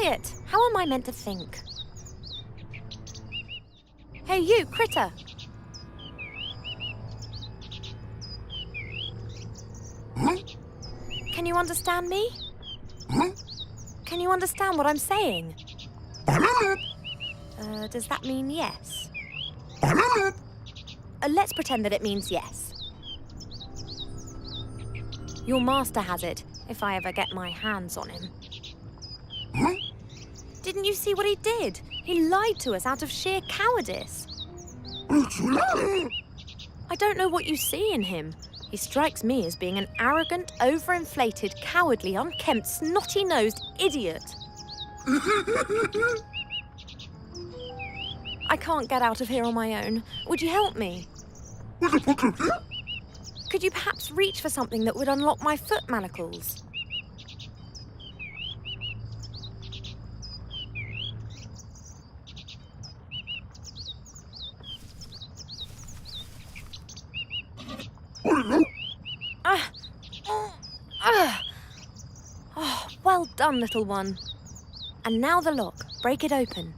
quiet! How am I meant to think? Hey, you, critter! Can you understand me? Can you understand what I'm saying? Does that mean yes? Let's pretend that it means yes. Your master has it, if I ever get my hands on him. Didn't you see what he did? He lied to us out of sheer cowardice. I don't know what you see in him. He strikes me as being an arrogant, overinflated, cowardly, unkempt, snotty-nosed idiot. I can't get out of here on my own. Would you help me? Could you perhaps reach for something that would unlock my foot manacles? Oh, well done, little one. And now the lock. Break it open.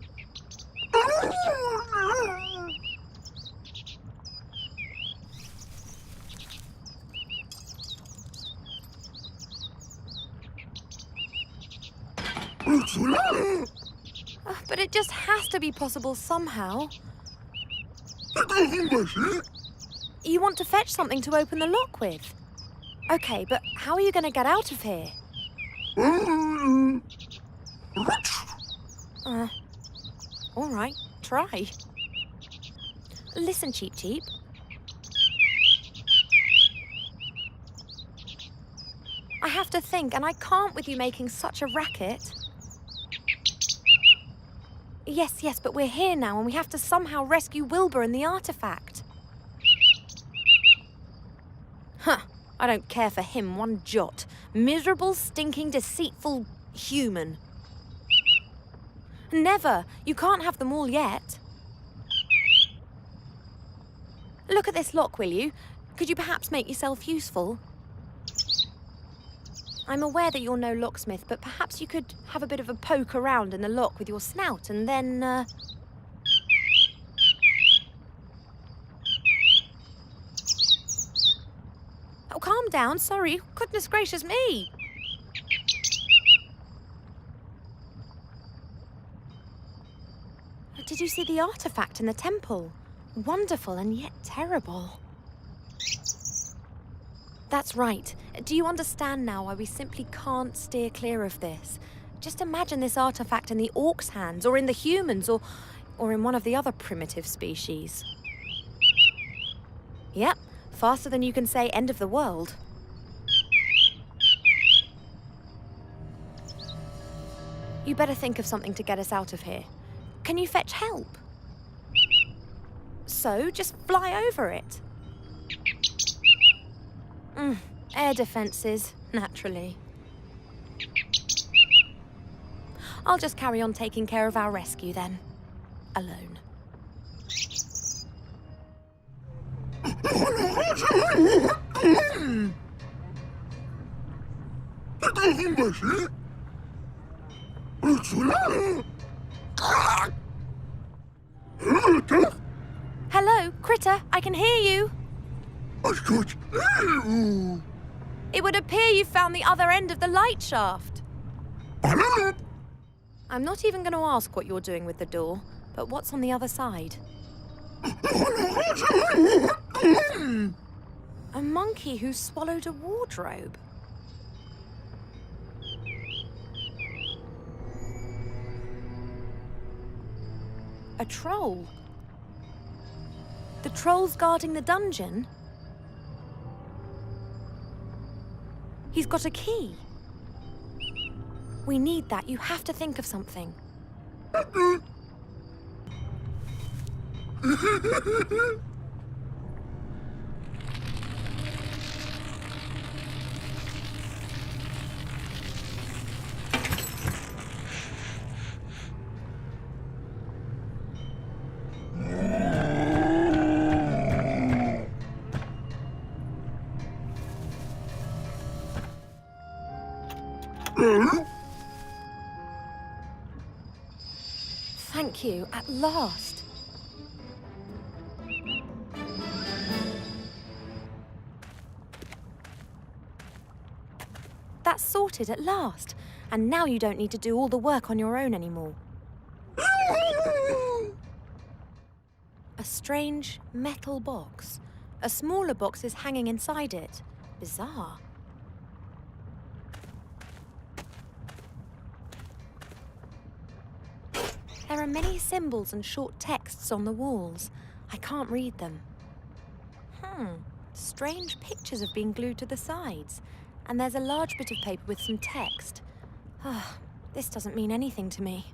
But it just has to be possible somehow. You want to fetch something to open the lock with? Okay, but how are you going to get out of here? All right, try. Listen, Cheep Cheep. I have to think, and I can't with you making such a racket. Yes, but we're here now, and we have to somehow rescue Wilbur and the artifact. Huh, I don't care for him one jot. Miserable, stinking, deceitful human. Never. You can't have them all yet. Look at this lock, will you? Could you perhaps make yourself useful? I'm aware that you're no locksmith, but perhaps you could have a bit of a poke around in the lock with your snout and then, Oh, calm down, sorry. Goodness gracious me! Did you see the artifact in the temple? Wonderful and yet terrible. That's right. Do you understand now why we simply can't steer clear of this? Just imagine this artifact in the orc's hands, or in the humans, or in one of the other primitive species. Yep, faster than you can say end of the world. You better think of something to get us out of here. Can you fetch help? So, just fly over it. Air defences, naturally. I'll just carry on taking care of our rescue then. Alone. Hello, Critter, I can hear you. It would appear you found the other end of the light shaft. I'm not even going to ask what you're doing with the door, but what's on the other side? A monkey who swallowed a wardrobe. A troll. The troll's guarding the dungeon? He's got a key. We need that. You have to think of something. Thank you, at last. That's sorted at last. And now you don't need to do all the work on your own anymore. A strange metal box. A smaller box is hanging inside it. Bizarre. There are many symbols and short texts on the walls. I can't read them. Strange pictures have been glued to the sides. And there's a large bit of paper with some text. This doesn't mean anything to me.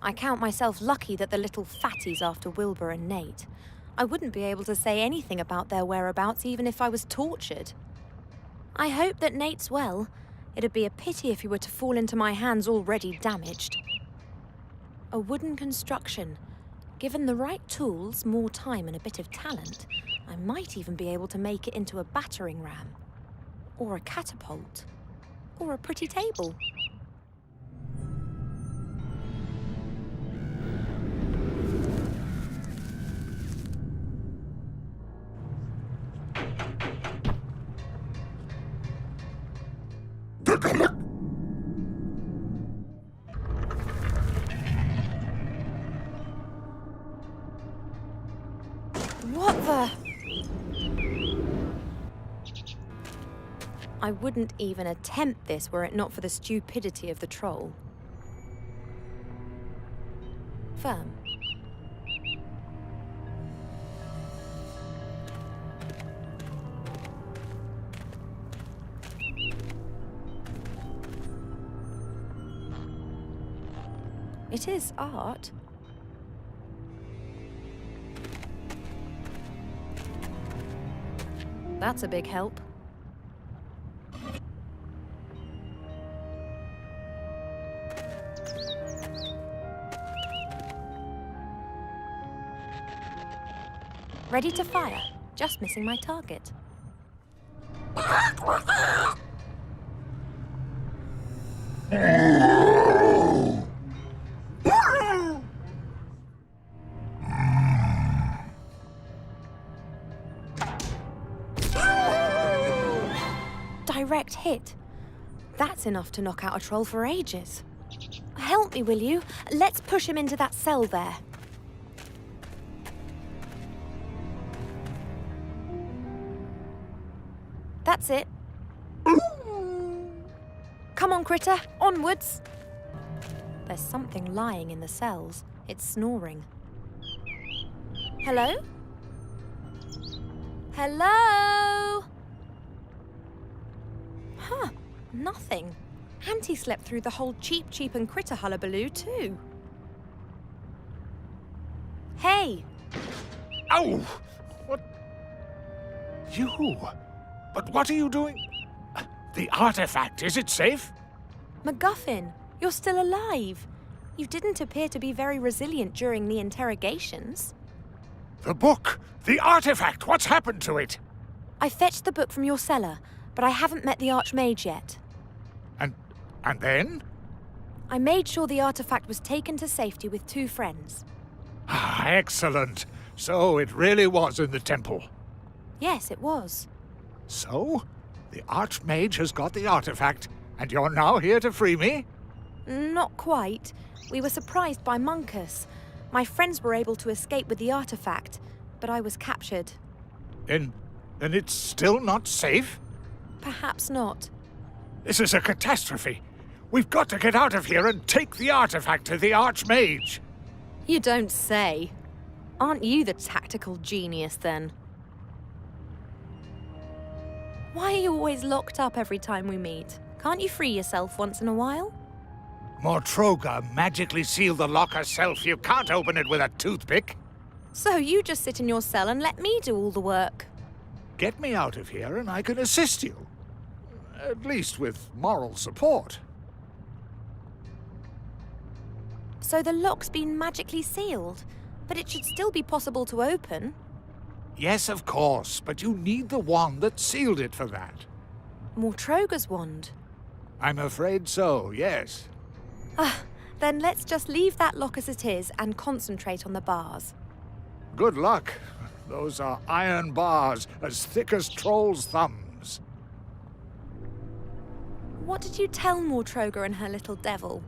I count myself lucky that the little fatty's after Wilbur and Nate. I wouldn't be able to say anything about their whereabouts even if I was tortured. I hope that Nate's well. It'd be a pity if he were to fall into my hands already damaged. A wooden construction. Given the right tools, more time and a bit of talent, I might even be able to make it into a battering ram. Or a catapult. Or a pretty table. What the? I wouldn't even attempt this were it not for the stupidity of the troll. Firm. It is art. That's a big help. Ready to fire, just missing my target. Direct hit. That's enough to knock out a troll for ages. Help me, will you? Let's push him into that cell there. That's it. Come on, critter, onwards. There's something lying in the cells. It's snoring. Hello? Hello? Huh, nothing. Auntie slept through the whole cheep and critter hullabaloo too. Hey! Ow! What? You? But what are you doing? The artifact, is it safe? MacGuffin, you're still alive. You didn't appear to be very resilient during the interrogations. The book! The artifact! What's happened to it? I fetched the book from your cellar, but I haven't met the Archmage yet. And then? I made sure the artifact was taken to safety with 2 friends. Ah, excellent. So it really was in the temple. Yes, it was. So? The Archmage has got the artifact, and you're now here to free me? Not quite. We were surprised by Munkus. My friends were able to escape with the artifact, but I was captured. Then it's still not safe? Perhaps not. This is a catastrophe. We've got to get out of here and take the artifact to the Archmage. You don't say. Aren't you the tactical genius, then? Why are you always locked up every time we meet? Can't you free yourself once in a while? Mortroga magically sealed the lock herself. You can't open it with a toothpick. So you just sit in your cell and let me do all the work. Get me out of here and I can assist you. At least with moral support. So the lock's been magically sealed, but it should still be possible to open. Yes, of course, but you need the wand that sealed it for that. Mortroga's wand. I'm afraid so, yes. Then let's just leave that lock as it is and concentrate on the bars. Good luck. Those are iron bars, as thick as trolls' thumbs. What did you tell Mortroga and her little devil?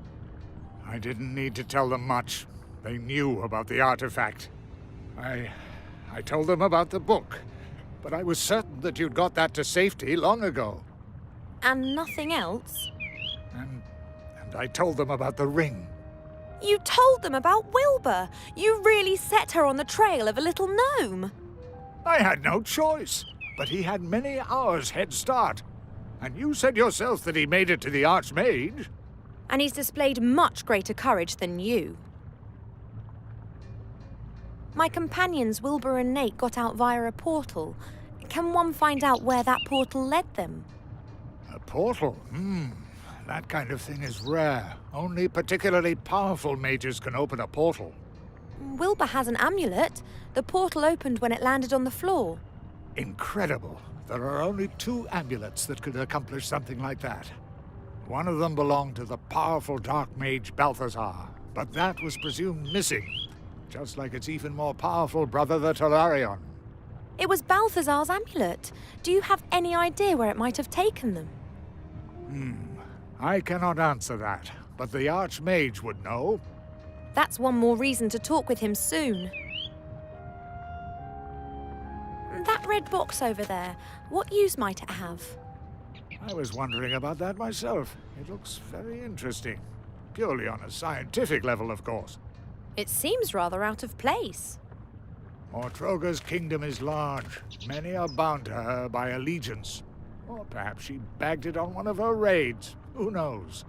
I didn't need to tell them much. They knew about the artifact. I told them about the book, but I was certain that you'd got that to safety long ago. And nothing else? And I told them about the ring. You told them about Wilbur! You really set her on the trail of a little gnome! I had no choice, but he had many hours head start. And you said yourself that he made it to the Archmage. And he's displayed much greater courage than you. My companions Wilbur and Nate got out via a portal. Can one find out where that portal led them? A portal? That kind of thing is rare. Only particularly powerful mages can open a portal. Wilbur has an amulet. The portal opened when it landed on the floor. Incredible. There are only 2 amulets that could accomplish something like that. One of them belonged to the powerful dark mage Balthazar, but that was presumed missing, just like its even more powerful brother, the Tolarion. It was Balthazar's amulet. Do you have any idea where it might have taken them? I cannot answer that, but the Archmage would know. That's one more reason to talk with him soon. That red box over there, what use might it have? I was wondering about that myself. It looks very interesting. Purely on a scientific level, of course. It seems rather out of place. Mortroga's kingdom is large. Many are bound to her by allegiance. Or perhaps she bagged it on one of her raids. Who knows?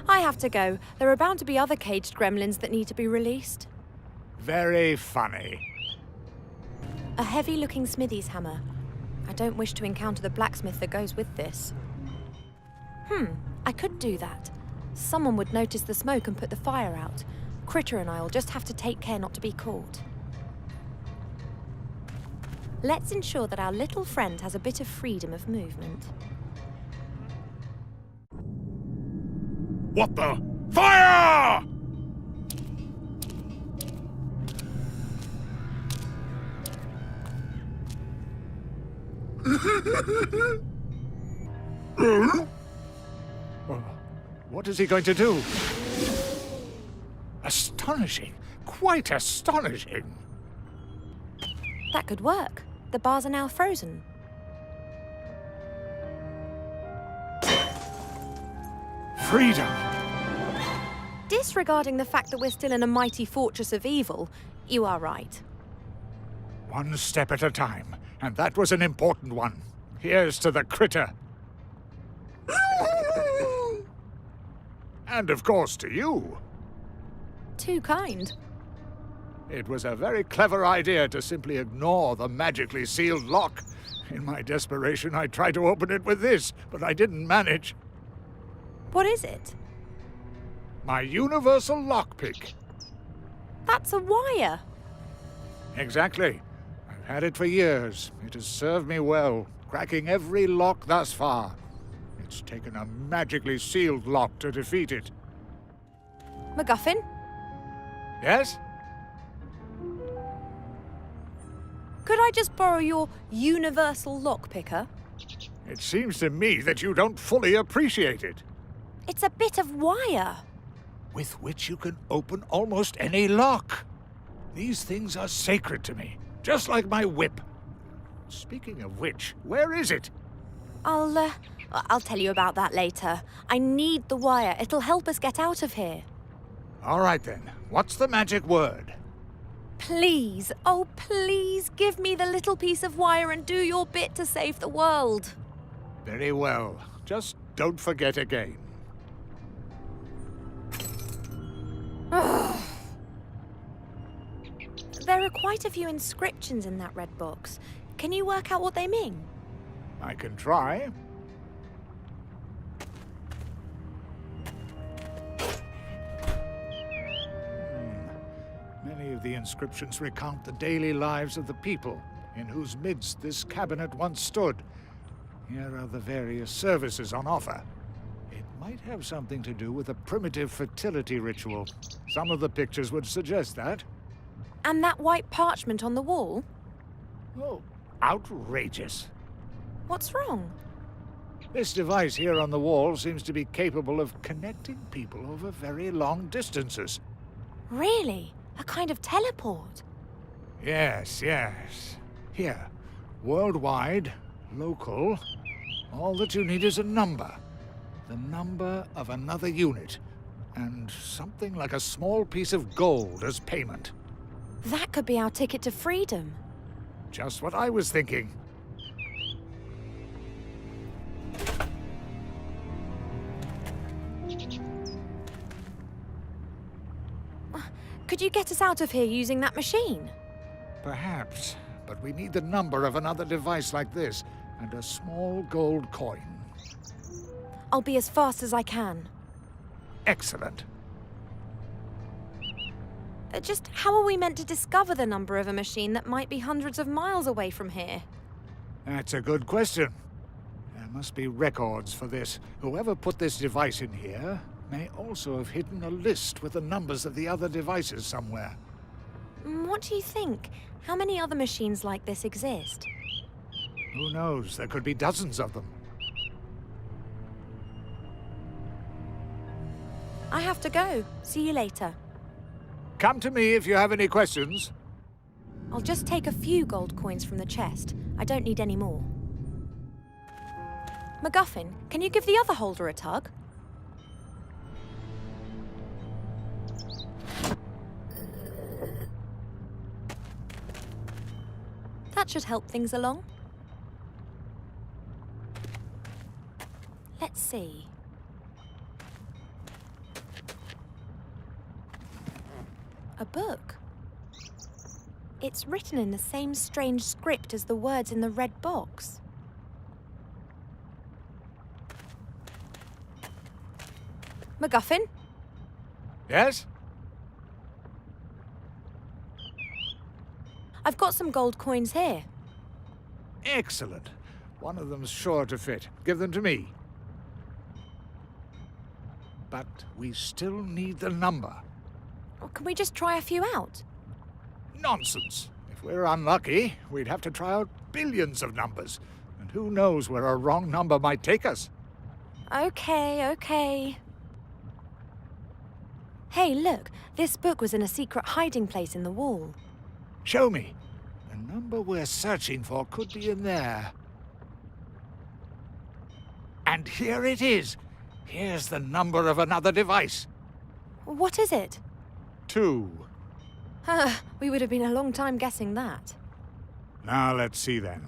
I have to go. There are bound to be other caged gremlins that need to be released. Very funny. A heavy-looking smithy's hammer. I don't wish to encounter the blacksmith that goes with this. I could do that. Someone would notice the smoke and put the fire out. Critter and I will just have to take care not to be caught. Let's ensure that our little friend has a bit of freedom of movement. What the? Fire! What is he going to do? Astonishing. Quite astonishing. That could work. The bars are now frozen. Freedom. Disregarding the fact that we're still in a mighty fortress of evil, you are right. One step at a time, and that was an important one. Here's to the critter. And of course to you. Too kind. It was a very clever idea to simply ignore the magically sealed lock. In my desperation, I tried to open it with this, but I didn't manage. What is it? My universal lockpick. That's a wire. Exactly. I've had it for years. It has served me well, cracking every lock thus far. It's taken a magically sealed lock to defeat it. MacGuffin? Yes? Could I just borrow your universal lockpicker? It seems to me that you don't fully appreciate it. It's a bit of wire. With which you can open almost any lock. These things are sacred to me, just like my whip. Speaking of which, where is it? I'll tell you about that later. I need the wire. It'll help us get out of here. All right then. What's the magic word? Please, oh please, give me the little piece of wire and do your bit to save the world. Very well. Just don't forget again. There are quite a few inscriptions in that red box. Can you work out what they mean? I can try. Many of the inscriptions recount the daily lives of the people in whose midst this cabinet once stood. Here are the various services on offer. It Might have something to do with a primitive fertility ritual. Some of the pictures would suggest that. And that white parchment on the wall? Oh, outrageous. What's wrong? This device here on the wall seems to be capable of connecting people over very long distances. Really? A kind of teleport? Yes, yes. Here, worldwide, local, all that you need is a number. The number of another unit, and something like a small piece of gold as payment. That could be our ticket to freedom. Just what I was thinking. Could you get us out of here using that machine? Perhaps, but we need the number of another device like this, and a small gold coin. I'll be as fast as I can. Excellent. Just how are we meant to discover the number of a machine that might be hundreds of miles away from here? That's a good question. There must be records for this. Whoever put this device in here may also have hidden a list with the numbers of the other devices somewhere. What do you think? How many other machines like this exist? Who knows? There could be dozens of them. I have to go. See you later. Come to me if you have any questions. I'll just take a few gold coins from the chest. I don't need any more. MacGuffin, can you give the other holder a tug? That should help things along. Let's see. A book. It's written in the same strange script as the words in the red box. MacGuffin? Yes? I've got some gold coins here. Excellent. One of them's sure to fit. Give them to me. But we still need the number. Or can we just try a few out? Nonsense. If we're unlucky, we'd have to try out billions of numbers. And who knows where a wrong number might take us. Okay. Hey, look. This book was in a secret hiding place in the wall. Show me. The number we're searching for could be in there. And here it is. Here's the number of another device. What is it? 2. We would have been a long time guessing that. Now let's see then.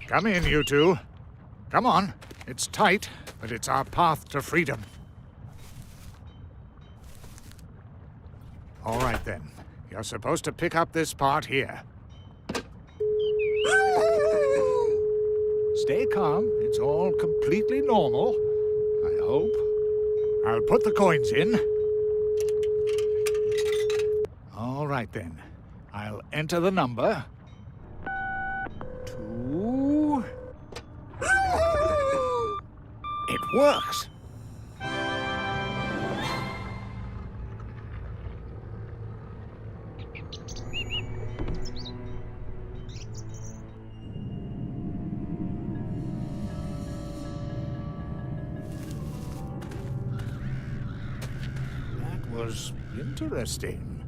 Come in, you two. Come on. It's tight, but it's our path to freedom. All right then. You're supposed to pick up this part here. Stay calm. It's all completely normal. I hope. I'll put the coins in. All right then. I'll enter the number. 2. It works. That was interesting.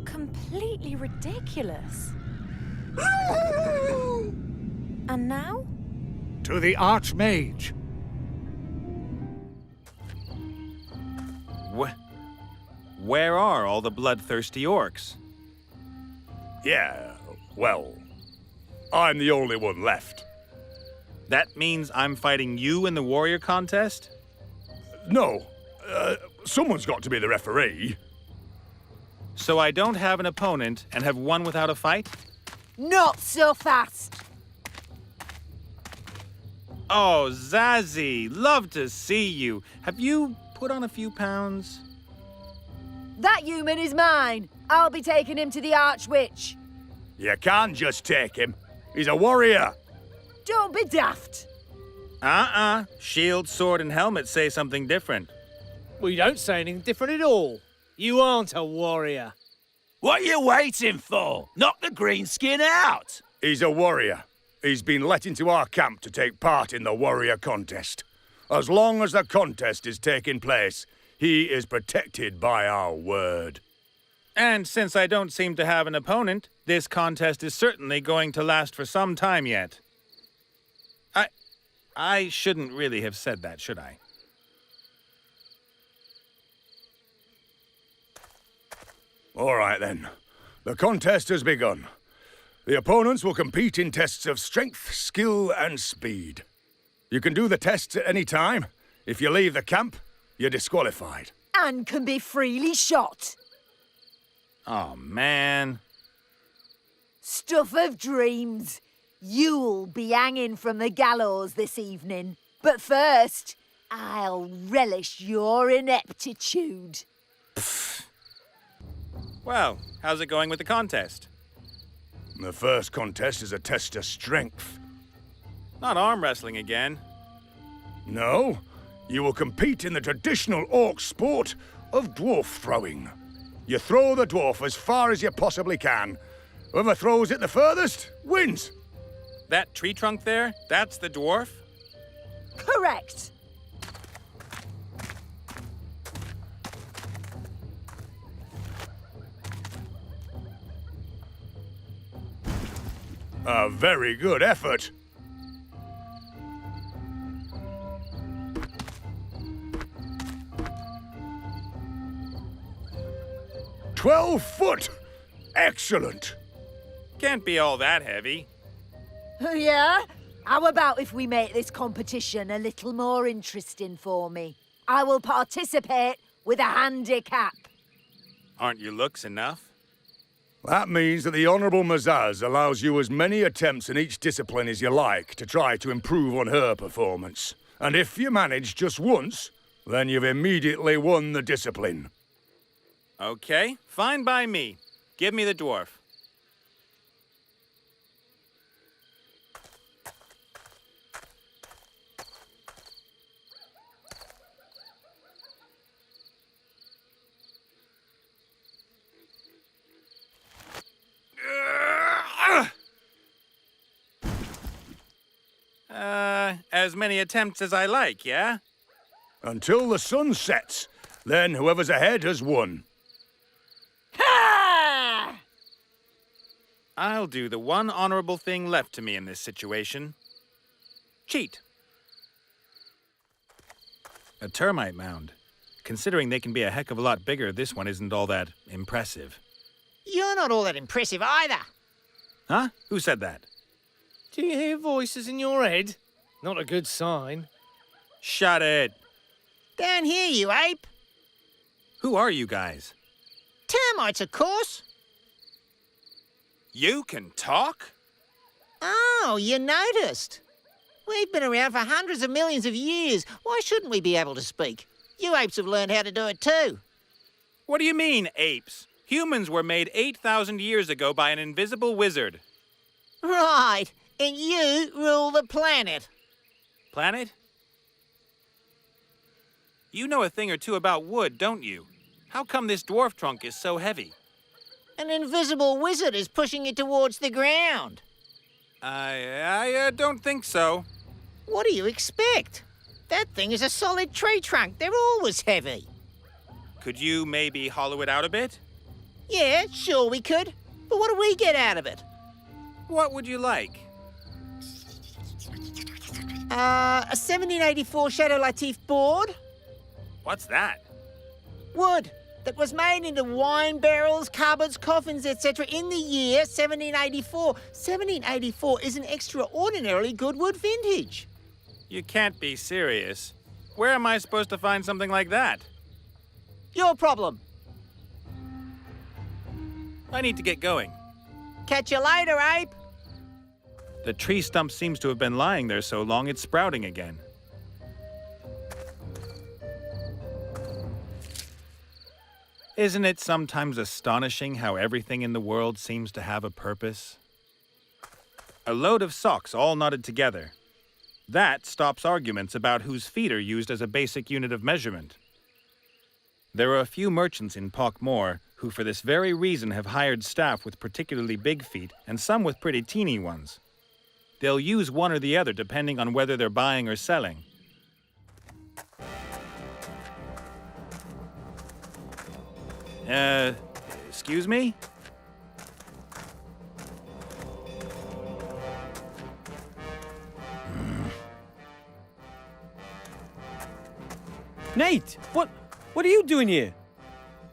Completely ridiculous. And now? To the Archmage. Where are all the bloodthirsty orcs? Yeah, well, I'm the only one left. That means I'm fighting you in the warrior contest? No, someone's got to be the referee. So I don't have an opponent and have won without a fight? Not so fast! Oh, Zazie, love to see you. Have you put on a few pounds? That human is mine. I'll be taking him to the Archwitch. You can't just take him. He's a warrior. Don't be daft. Shield, sword, and helmet say something different. We don't say anything different at all. You aren't a warrior. What are you waiting for? Knock the greenskin out! He's a warrior. He's been let into our camp to take part in the warrior contest. As long as the contest is taking place, he is protected by our word. And since I don't seem to have an opponent, this contest is certainly going to last for some time yet. I shouldn't really have said that, should I? All right, then. The contest has begun. The opponents will compete in tests of strength, skill, and speed. You can do the tests at any time. If you leave the camp, you're disqualified. And can be freely shot. Oh, man. Stuff of dreams. You'll be hanging from the gallows this evening. But first, I'll relish your ineptitude. Well, how's it going with the contest? The first contest is a test of strength. Not arm wrestling again. No, you will compete in the traditional orc sport of dwarf throwing. You throw the dwarf as far as you possibly can. Whoever throws it the furthest wins. That tree trunk there, that's the dwarf? Correct. A very good effort. "12 foot! Excellent! Can't be all that heavy. Yeah? How about if we make this competition a little more interesting for me? I will participate with a handicap. Aren't your looks enough? That means that the Honourable Mazaz allows you as many attempts in each discipline as you like to try to improve on her performance. And if you manage just once, then you've immediately won the discipline. Okay, fine by me. Give me the dwarf. As many attempts as I like, yeah? Until the sun sets. Then whoever's ahead has won. Ha! I'll do the one honorable thing left to me in this situation. Cheat. A termite mound. Considering they can be a heck of a lot bigger, this one isn't all that impressive. You're not all that impressive either. Huh? Who said that? Do you hear voices in your head? Not a good sign. Shut it. Down here, you ape. Who are you guys? Termites, of course. You can talk? Oh, you noticed. We've been around for hundreds of millions of years. Why shouldn't we be able to speak? You apes have learned how to do it too. What do you mean, apes? Humans were made 8,000 years ago by an invisible wizard. Right, and you rule the planet. Planet? You know a thing or two about wood, don't you? How come this dwarf trunk is so heavy? An invisible wizard is pushing it towards the ground. I don't think so. What do you expect? That thing is a solid tree trunk. They're always heavy. Could you maybe hollow it out a bit? Yeah, sure we could. But what do we get out of it? What would you like? A 1784 Shadow Latif board? What's that? Wood that was made into wine barrels, cupboards, coffins, etc. in the year 1784. 1784 is an extraordinarily good wood vintage. You can't be serious. Where am I supposed to find something like that? Your problem. I need to get going. Catch you later, ape. The tree stump seems to have been lying there so long it's sprouting again. Isn't it sometimes astonishing how everything in the world seems to have a purpose? A load of socks all knotted together. That stops arguments about whose feet are used as a basic unit of measurement. There are a few merchants in Pockmore who for this very reason have hired staff with particularly big feet and some with pretty teeny ones. They'll use one or the other depending on whether they're buying or selling. Excuse me? Nate, what are you doing here?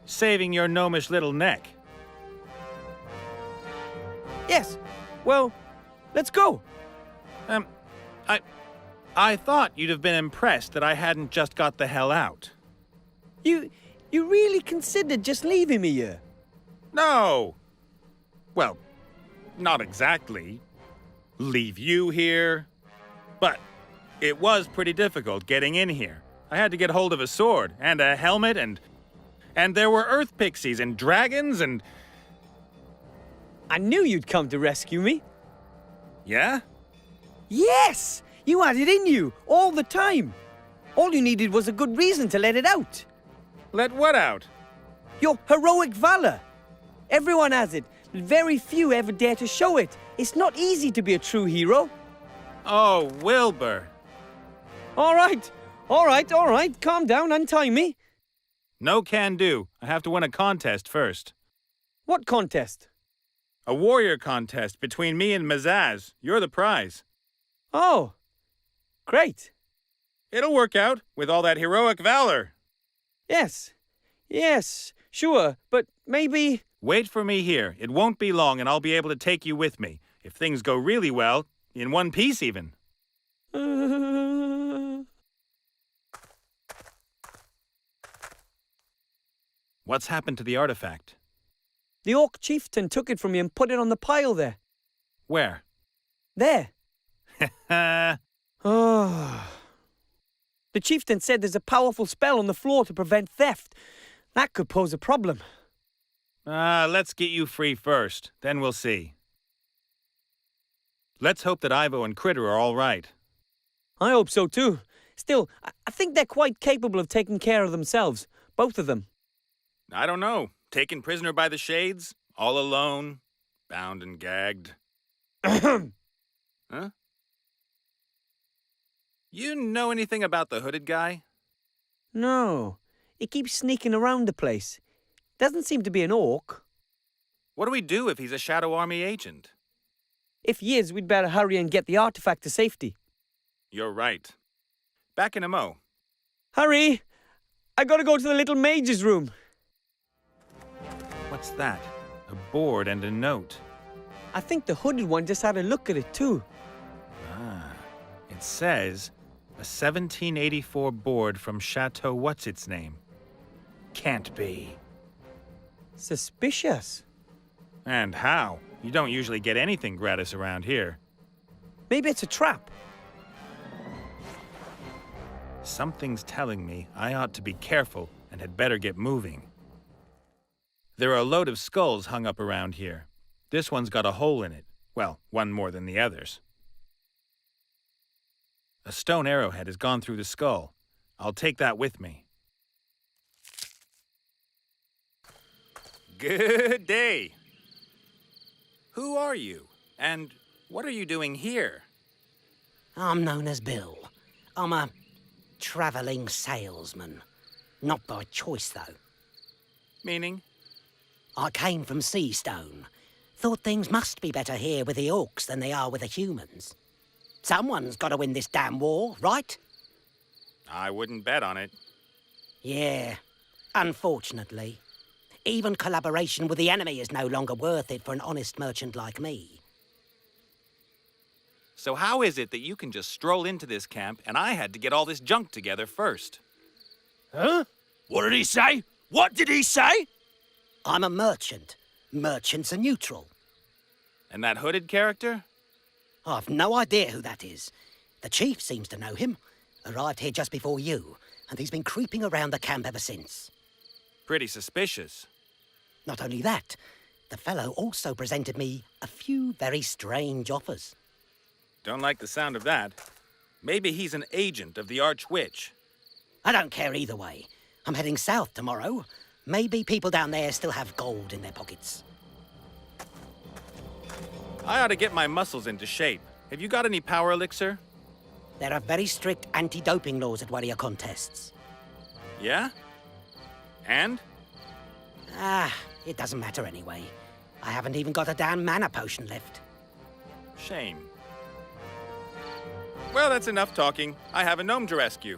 Saving your gnomish little neck. Yes. Well, let's go. I thought you'd have been impressed that I hadn't just got the hell out. You really considered just leaving me here? No! Well, not exactly. Leave you here. But it was pretty difficult getting in here. I had to get hold of a sword and a helmet and there were earth pixies and dragons and... I knew you'd come to rescue me. Yeah? Yes! You had it in you, all the time. All you needed was a good reason to let it out. Let what out? Your heroic valor. Everyone has it, but very few ever dare to show it. It's not easy to be a true hero. Oh, Wilbur. All right. Calm down, untie me. No can do. I have to win a contest first. What contest? A warrior contest between me and Mazaz. You're the prize. Oh, great. It'll work out with all that heroic valor. Yes, sure, but maybe... Wait for me here. It won't be long and I'll be able to take you with me. If things go really well, in one piece even. What's happened to the artifact? The Orc chieftain took it from me and put it on the pile there. Where? There. Oh. The chieftain said there's a powerful spell on the floor to prevent theft. That could pose a problem. Let's get you free first. Then we'll see. Let's hope that Ivo and Critter are all right. I hope so too. Still, I think they're quite capable of taking care of themselves. Both of them. I don't know. Taken prisoner by the shades? All alone? Bound and gagged? Huh? You know anything about the hooded guy? No. He keeps sneaking around the place. Doesn't seem to be an orc. What do we do if he's a Shadow Army agent? If he is, we'd better hurry and get the artifact to safety. You're right. Back in a mo. Hurry! I gotta go to the little mage's room. What's that? A board and a note. I think the hooded one just had a look at it too. It says, a 1784 board from Chateau What's-Its-Name. Can't be. Suspicious. And how? You don't usually get anything gratis around here. Maybe it's a trap. Something's telling me I ought to be careful and had better get moving. There are a load of skulls hung up around here. This one's got a hole in it. Well, one more than the others. A stone arrowhead has gone through the skull. I'll take that with me. Good day. Who are you? And what are you doing here? I'm known as Bill. I'm a travelling salesman. Not by choice, though. Meaning? I came from Seastone. Thought things must be better here with the orcs than they are with the humans. Someone's got to win this damn war, right? I wouldn't bet on it. Yeah, unfortunately. Even collaboration with the enemy is no longer worth it for an honest merchant like me. So how is it that you can just stroll into this camp and I had to get all this junk together first? Huh? What did he say? What did he say? I'm a merchant. Merchants are neutral. And that hooded character? I've no idea who that is. The chief seems to know him. Arrived here just before you, and he's been creeping around the camp ever since. Pretty suspicious. Not only that, the fellow also presented me a few very strange offers. Don't like the sound of that. Maybe he's an agent of the Archwitch. I don't care either way. I'm heading south tomorrow. Maybe people down there still have gold in their pockets. I ought to get my muscles into shape. Have you got any power elixir? There are very strict anti-doping laws at warrior contests. Yeah? And? It doesn't matter anyway. I haven't even got a damn mana potion left. Shame. Well, that's enough talking. I have a gnome to rescue.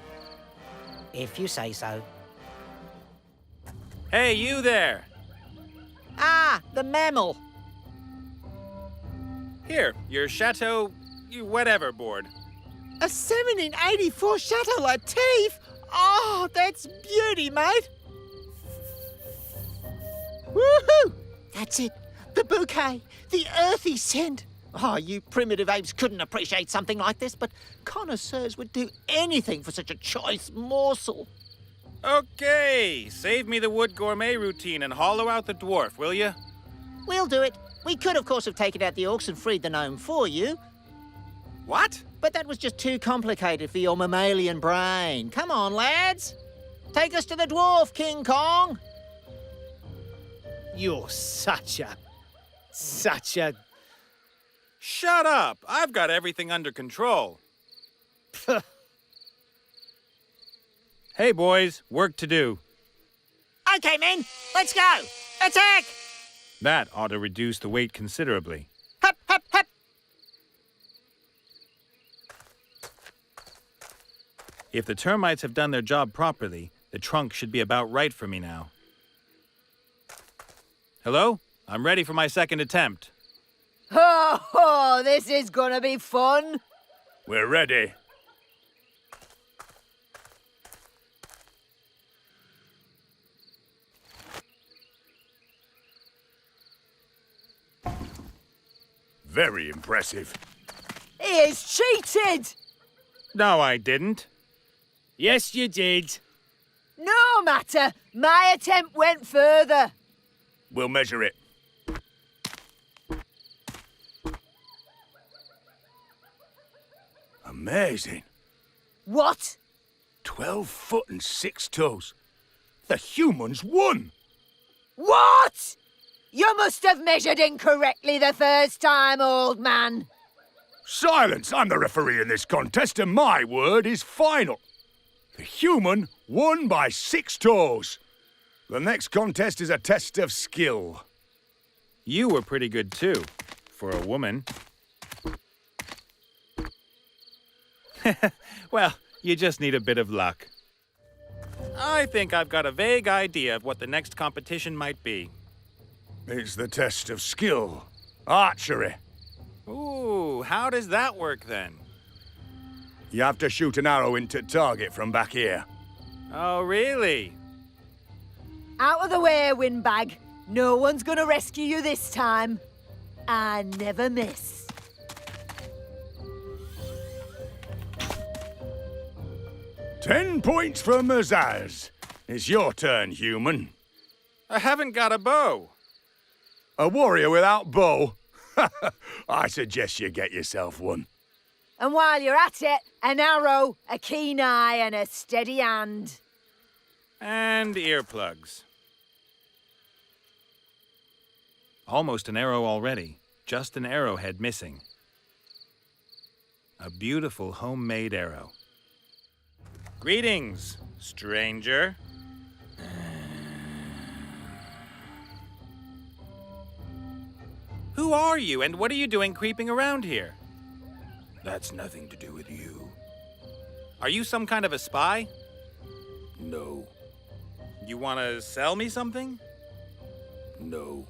If you say so. Hey, you there! Ah, the mammal. Here, your Chateau... whatever board. A 1784 Chateau Latif? Oh, that's beauty, mate. Woohoo! That's it. The bouquet. The earthy scent. Oh, you primitive apes couldn't appreciate something like this, but connoisseurs would do anything for such a choice morsel. Okay, save me the wood gourmet routine and hollow out the dwarf, will you? We'll do it. We could, of course, have taken out the orcs and freed the gnome for you, What? but that was just too complicated for your mammalian brain. Come on, lads. Take us to the dwarf, King Kong. You're such a... Shut up! I've got everything under control. Hey, boys, work to do. Okay, men, let's go. Attack! That ought to reduce the weight considerably. Hop, hop, hop. If the termites have done their job properly, the trunk should be about right for me now. Hello? I'm ready for my second attempt. Oh, this is gonna be fun. We're ready. Very impressive. He is cheated. No, I didn't. Yes, you did. No matter, my attempt went further. We'll measure it. Amazing. What? 12 foot and 6 toes. The humans won. What? You must have measured incorrectly the first time, old man. Silence! I'm the referee in this contest, and my word is final. The human won by 6 toes. The next contest is a test of skill. You were pretty good, too, for a woman. Well, you just need a bit of luck. I think I've got a vague idea of what the next competition might be. It's the test of skill. Archery. Ooh, how does that work then? You have to shoot an arrow into target from back here. Oh, really? Out of the way, windbag. No one's gonna rescue you this time. I never miss. "10 points for Mazaz. It's your turn, human. I haven't got a bow. A warrior without bow? I suggest you get yourself one. And while you're at it, an arrow, a keen eye, and a steady hand. And earplugs. Almost an arrow already. Just an arrowhead missing. A beautiful homemade arrow. Greetings, stranger. Who are you, and what are you doing creeping around here? That's nothing to do with you. Are you some kind of a spy? No, You want to sell me something? no.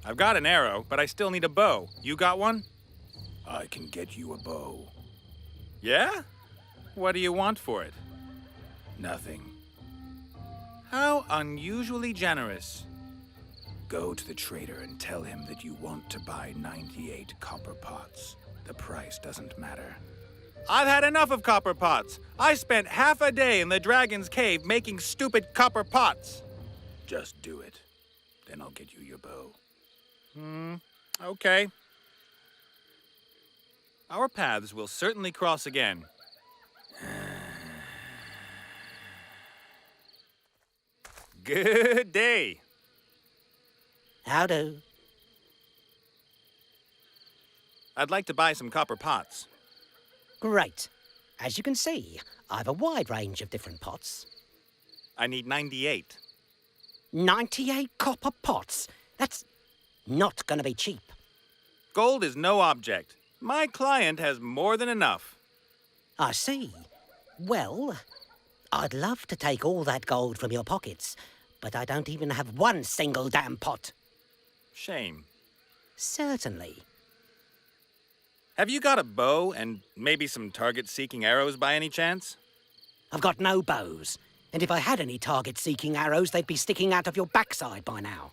I've got an arrow, but I still need a bow. You got one? I can get you a bow. Yeah? What do you want for it? Nothing. How unusually generous. Go to the trader and tell him that you want to buy 98 copper pots. The price doesn't matter. I've had enough of copper pots. I spent half a day in the dragon's cave making stupid copper pots. Just do it. Then I'll get you your bow. Okay. Our paths will certainly cross again. Good day. How do? I'd like to buy some copper pots. Great. As you can see, I've a wide range of different pots. I need 98. 98 copper pots? That's not going to be cheap. Gold is no object. My client has more than enough. I see. Well, I'd love to take all that gold from your pockets, but I don't even have one single damn pot. Shame. Certainly. Have you got a bow and maybe some target-seeking arrows by any chance? I've got no bows, and if I had any target-seeking arrows, they'd be sticking out of your backside by now.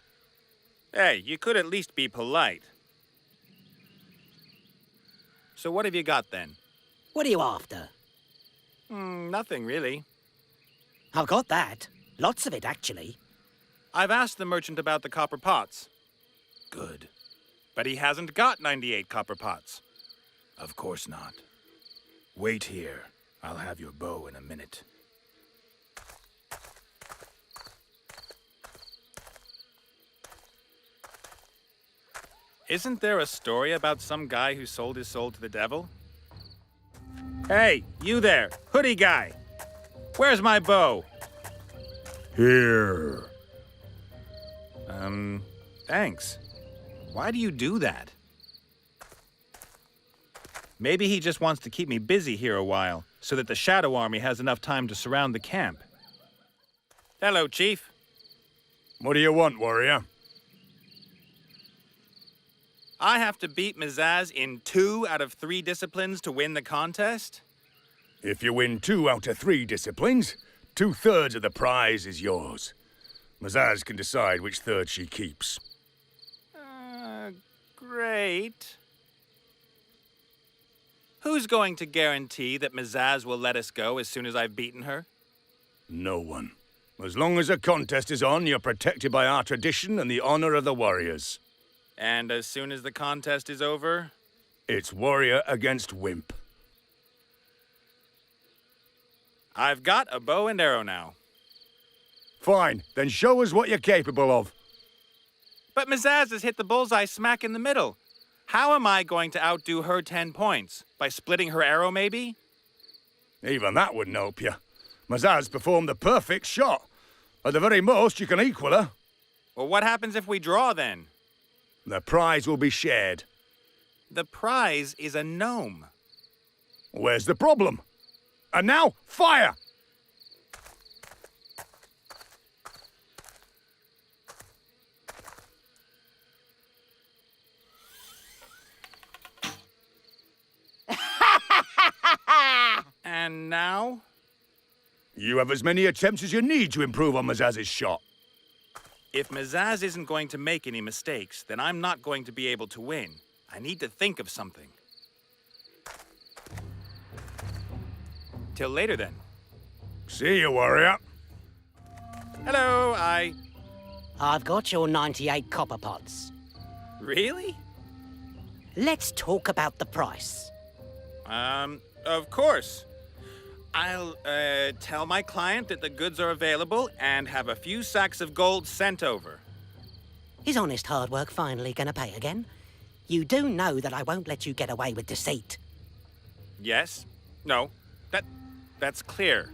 Hey, you could at least be polite. So what have you got then? What are you after? Nothing really. I've got that. Lots of it, actually. I've asked the merchant about the copper pots. Good. But he hasn't got 98 copper pots. Of course not. Wait here. I'll have your bow in a minute. Isn't there a story about some guy who sold his soul to the devil? Hey, you there, hoodie guy. Where's my bow? Here. Thanks. Why do you do that? Maybe he just wants to keep me busy here a while, so that the Shadow Army has enough time to surround the camp. Hello, Chief. What do you want, warrior? I have to beat Mizaz in 2 out of 3 disciplines to win the contest? If you win 2 out of 3 disciplines, 2/3 of the prize is yours. Mazaz can decide which third she keeps. Great. Who's going to guarantee that Mizaz will let us go as soon as I've beaten her? No one. As long as a contest is on, you're protected by our tradition and the honor of the warriors. And as soon as the contest is over? It's warrior against wimp. I've got a bow and arrow now. Fine, then show us what you're capable of. But Mizaz has hit the bullseye smack in the middle. How am I going to outdo her 10 points? By splitting her arrow, maybe? Even that wouldn't help you. Mazaz performed the perfect shot. At the very most, you can equal her. Well, what happens if we draw, then? The prize will be shared. The prize is a gnome. Where's the problem? And now, fire! And now? You have as many attempts as you need to improve on Mazaz's shot. If Mizaz isn't going to make any mistakes, then I'm not going to be able to win. I need to think of something. Till later, then. See you, warrior. Hello, I've got your 98 copper pots. Really? Let's talk about the price. Of course. I'll, tell my client that the goods are available and have a few sacks of gold sent over. Is honest hard work finally going to pay again? You do know that I won't let you get away with deceit. Yes? No. That's clear.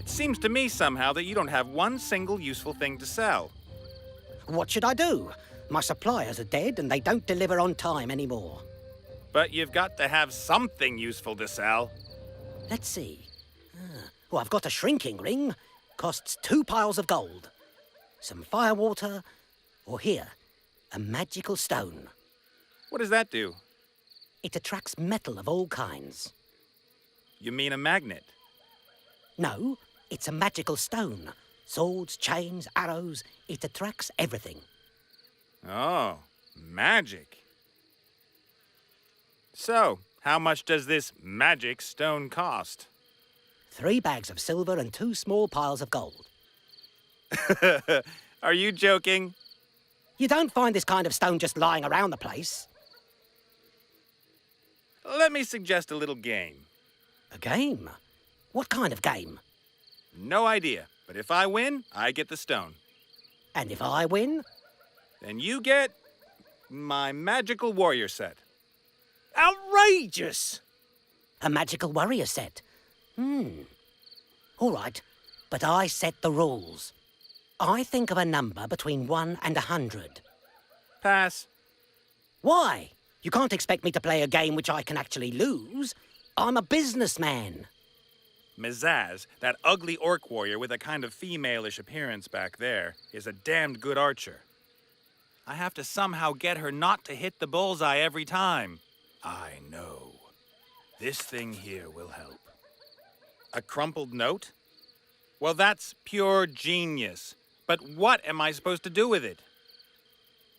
It seems to me somehow that you don't have one single useful thing to sell. What should I do? My suppliers are dead and they don't deliver on time anymore. But you've got to have something useful to sell. Let's see. Well, I've got a shrinking ring. Costs 2 piles of gold. Some firewater. Or here, a magical stone. What does that do? It attracts metal of all kinds. You mean a magnet? No, it's a magical stone. Swords, chains, arrows. It attracts everything. Oh, magic. So, how much does this magic stone cost? 3 bags of silver and 2 small piles of gold. Are you joking? You don't find this kind of stone just lying around the place. Let me suggest a little game. A game? What kind of game? No idea, but if I win, I get the stone. And if I win? Then you get my magical warrior set. Outrageous! A magical warrior set. All right, but I set the rules. I think of a number between 1 and 100. Pass. Why? You can't expect me to play a game which I can actually lose. I'm a businessman. Mizaz, that ugly orc warrior with a kind of female-ish appearance back there, is a damned good archer. I have to somehow get her not to hit the bullseye every time. I know. This thing here will help. A crumpled note? Well, that's pure genius. But what am I supposed to do with it?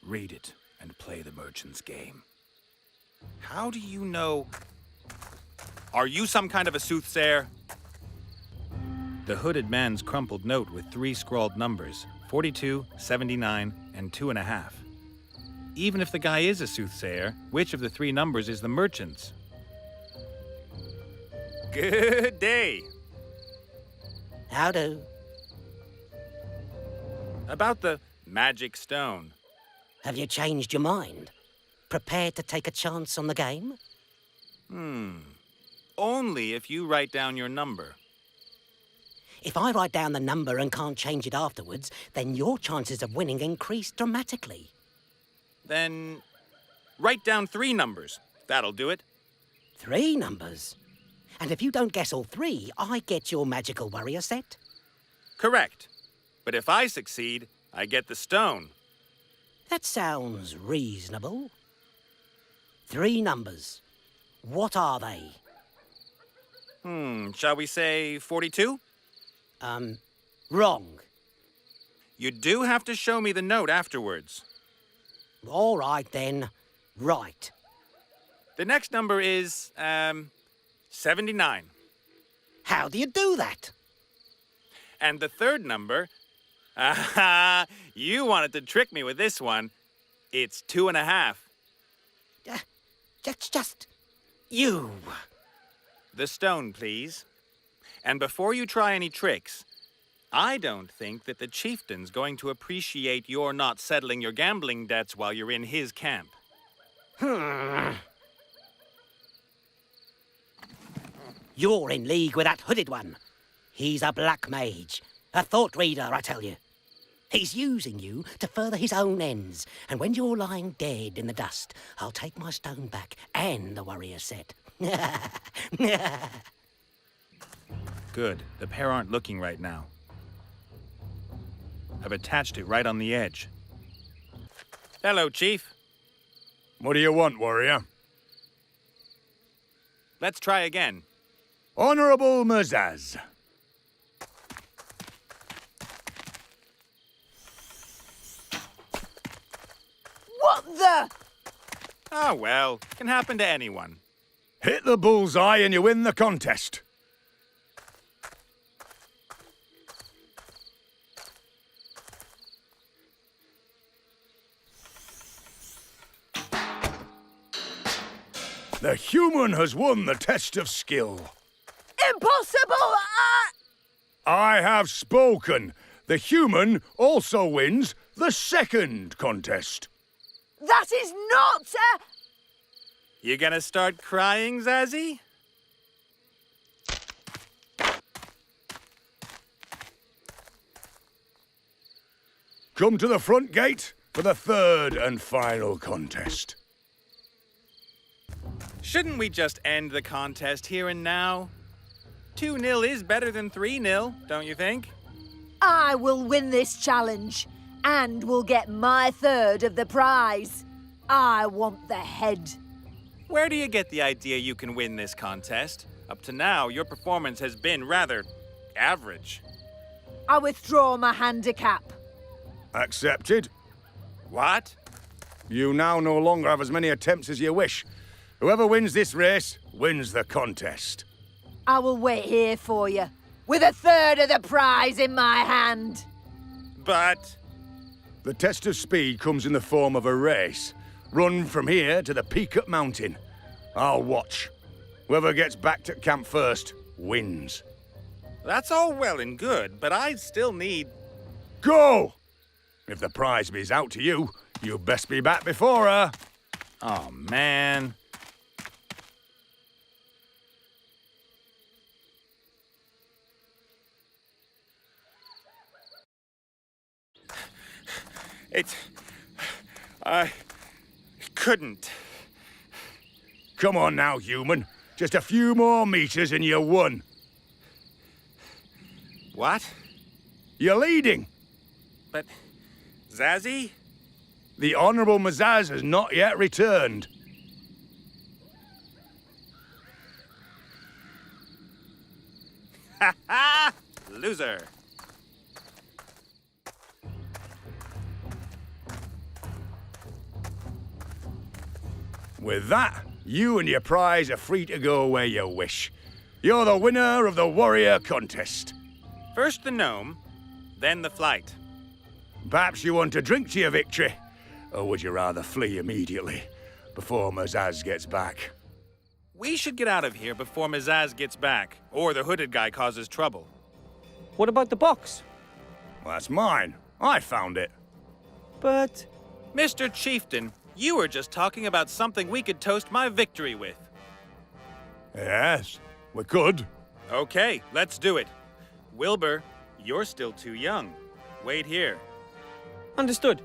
Read it and play the merchant's game. How do you know? Are you some kind of a soothsayer? The hooded man's crumpled note with 3 scrawled numbers, 42, 79, and 2.5. Even if the guy is a soothsayer, which of the 3 numbers is the merchant's? Good day. How do? About the magic stone. Have you changed your mind? Prepared to take a chance on the game? Only if you write down your number. If I write down the number and can't change it afterwards, then your chances of winning increase dramatically. Then write down 3 numbers. That'll do it. 3 numbers? And if you don't guess all 3, I get your magical warrior set? Correct. But if I succeed, I get the stone. That sounds reasonable. 3 numbers. What are they? Shall we say 42? Wrong. You do have to show me the note afterwards. All right, then. Right. The next number is, 79. How do you do that? And the third number, you wanted to trick me with this one. It's 2.5. That's just... you. The stone, please. And before you try any tricks, I don't think that the chieftain's going to appreciate your not settling your gambling debts while you're in his camp. You're in league with that hooded one. He's a black mage. A thought reader, I tell you. He's using you to further his own ends. And when you're lying dead in the dust, I'll take my stone back and the warrior set. Good. The pair aren't looking right now. I've attached it right on the edge. Hello, Chief. What do you want, warrior? Let's try again. Honorable Mizaz. What the? Ah, well, can happen to anyone. Hit the bullseye and you win the contest. The human has won the test of skill. Impossible! I have spoken. The human also wins the second contest. That is not You gonna start crying, Zazzy? Come to the front gate for the third and final contest. Shouldn't we just end the contest here and now? 2-0 is better than 3-0, don't you think? I will win this challenge and will get my third of the prize. I want the head. Where do you get the idea you can win this contest? Up to now, your performance has been rather average. I withdraw my handicap. Accepted. What? You now no longer have as many attempts as you wish. Whoever wins this race wins the contest. I will wait here for you, with a third of the prize in my hand. But The test of speed comes in the form of a race. Run from here to the peak up mountain. I'll watch. Whoever gets back to camp first wins. That's all well and good, but I still need... Go! If the prize is out to you, you best be back before her. Oh, man. I couldn't. Come on now, human. Just a few more meters and you won. What? You're leading. But... Zazzy? The Honourable Mazaz has not yet returned. Ha ha! Loser. With that, you and your prize are free to go where you wish. You're the winner of the warrior contest. First the gnome, then the flight. Perhaps you want to drink to your victory, or would you rather flee immediately, before Mazaz gets back? We should get out of here before Mazaz gets back, or the hooded guy causes trouble. What about the box? Well, that's mine. I found it. But... Mr. Chieftain, you were just talking about something we could toast my victory with. Yes, we could. Okay, let's do it. Wilbur, you're still too young. Wait here. Understood.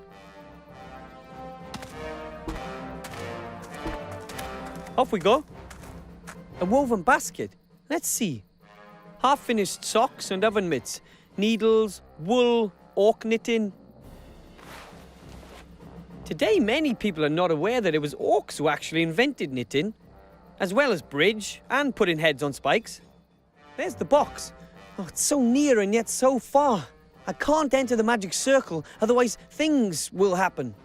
Off we go. A woven basket. Let's see. Half-finished socks and oven mitts. Needles, wool, orc knitting. Today, many people are not aware that it was orcs who actually invented knitting, as well as bridge and putting heads on spikes. There's the box. Oh, it's so near and yet so far. I can't enter the magic circle, otherwise things will happen.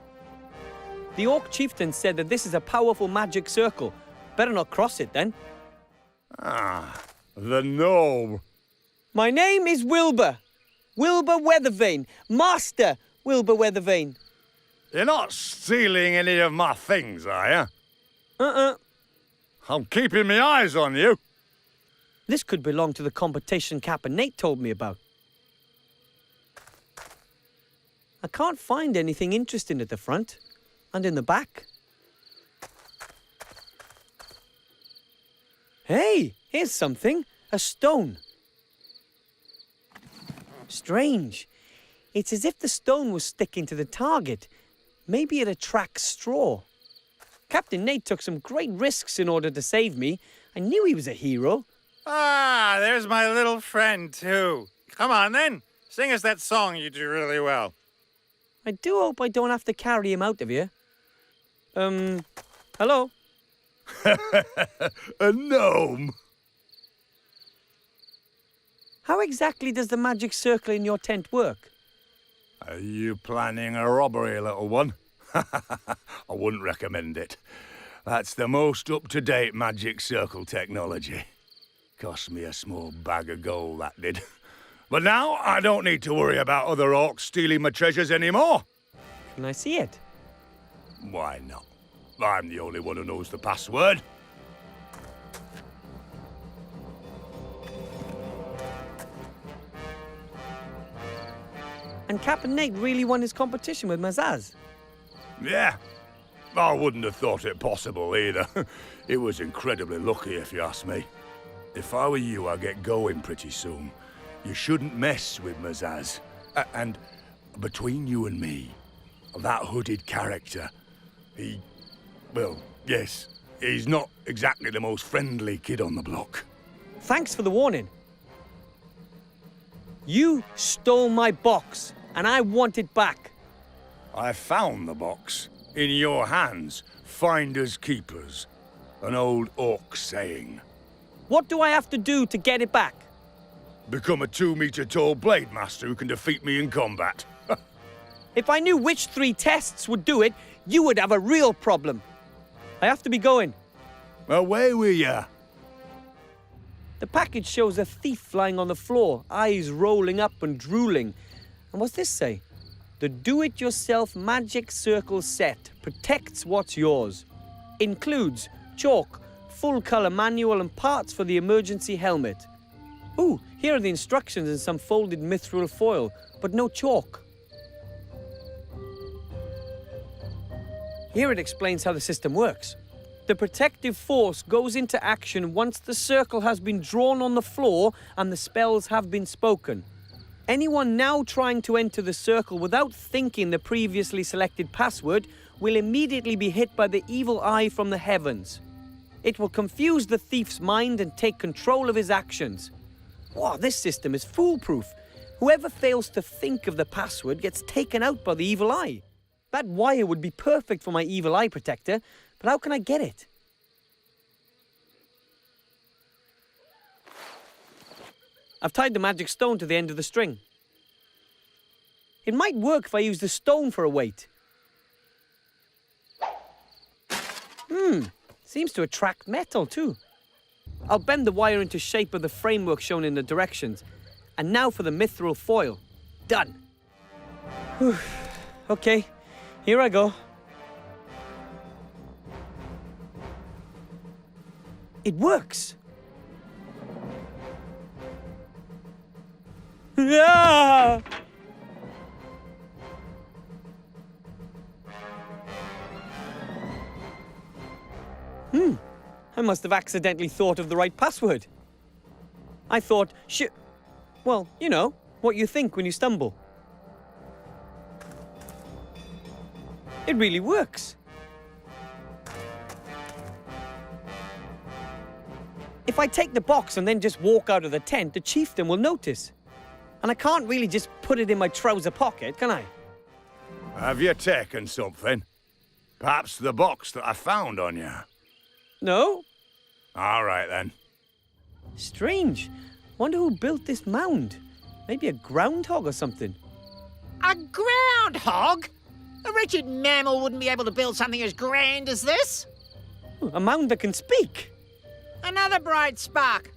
The orc chieftain said that this is a powerful magic circle. Better not cross it then. Ah, the gnome. My name is Wilbur. Wilbur Weathervane. Master Wilbur Weathervane. You're not stealing any of my things, are you? I'm keeping my eyes on you. This could belong to the competition Captain Nate told me about. I can't find anything interesting at the front and in the back. Hey, here's something. A stone. Strange. It's as if the stone was sticking to the target. Maybe it attracts straw. Captain Nate took some great risks in order to save me. I knew he was a hero. Ah, there's my little friend, too. Come on, then. Sing us that song you do really well. I do hope I don't have to carry him out of here. Hello? A gnome. How exactly does the magic circle in your tent work? Are you planning a robbery, little one? I wouldn't recommend it. That's the most up-to-date magic circle technology. Cost me a small bag of gold, that did. But now I don't need to worry about other orcs stealing my treasures anymore. Can I see it? Why not? I'm the only one who knows the password. And Captain Nate really won his competition with Mazaz. Yeah. I wouldn't have thought it possible either. It was incredibly lucky, if you ask me. If I were you, I'd get going pretty soon. You shouldn't mess with Mazaz. And between you and me, that hooded character, well, yes, he's not exactly the most friendly kid on the block. Thanks for the warning. You stole my box, and I want it back. I found the box. In your hands, finders keepers. An old orc saying. What do I have to do to get it back? Become a 2-meter-tall blade master who can defeat me in combat. If I knew which 3 tests would do it, you would have a real problem. I have to be going. Away with ya. The package shows a thief lying on the floor, eyes rolling up and drooling. And what's this say? The do-it-yourself magic circle set protects what's yours. Includes chalk, full-colour manual and parts for the emergency helmet. Ooh, here are the instructions in some folded mithril foil, but no chalk. Here it explains how the system works. The protective force goes into action once the circle has been drawn on the floor and the spells have been spoken. Anyone now trying to enter the circle without thinking the previously selected password will immediately be hit by the evil eye from the heavens. It will confuse the thief's mind and take control of his actions. Wow, this system is foolproof. Whoever fails to think of the password gets taken out by the evil eye. That wire would be perfect for my evil eye protector, but how can I get it? I've tied the magic stone to the end of the string. It might work if I use the stone for a weight. Seems to attract metal too. I'll bend the wire into shape of the framework shown in the directions. And now for the mithril foil. Done. Whew. Okay, here I go. It works. Ah! I must have accidentally thought of the right password. I thought, well, you know, what you think when you stumble. It really works. If I take the box and then just walk out of the tent, the chieftain will notice. And I can't really just put it in my trouser pocket, can I? Have you taken something? Perhaps the box that I found on you? No? All right, then. Strange. Wonder who built this mound. Maybe a groundhog or something. A groundhog? A wretched mammal wouldn't be able to build something as grand as this. A mound that can speak. Another bright spark.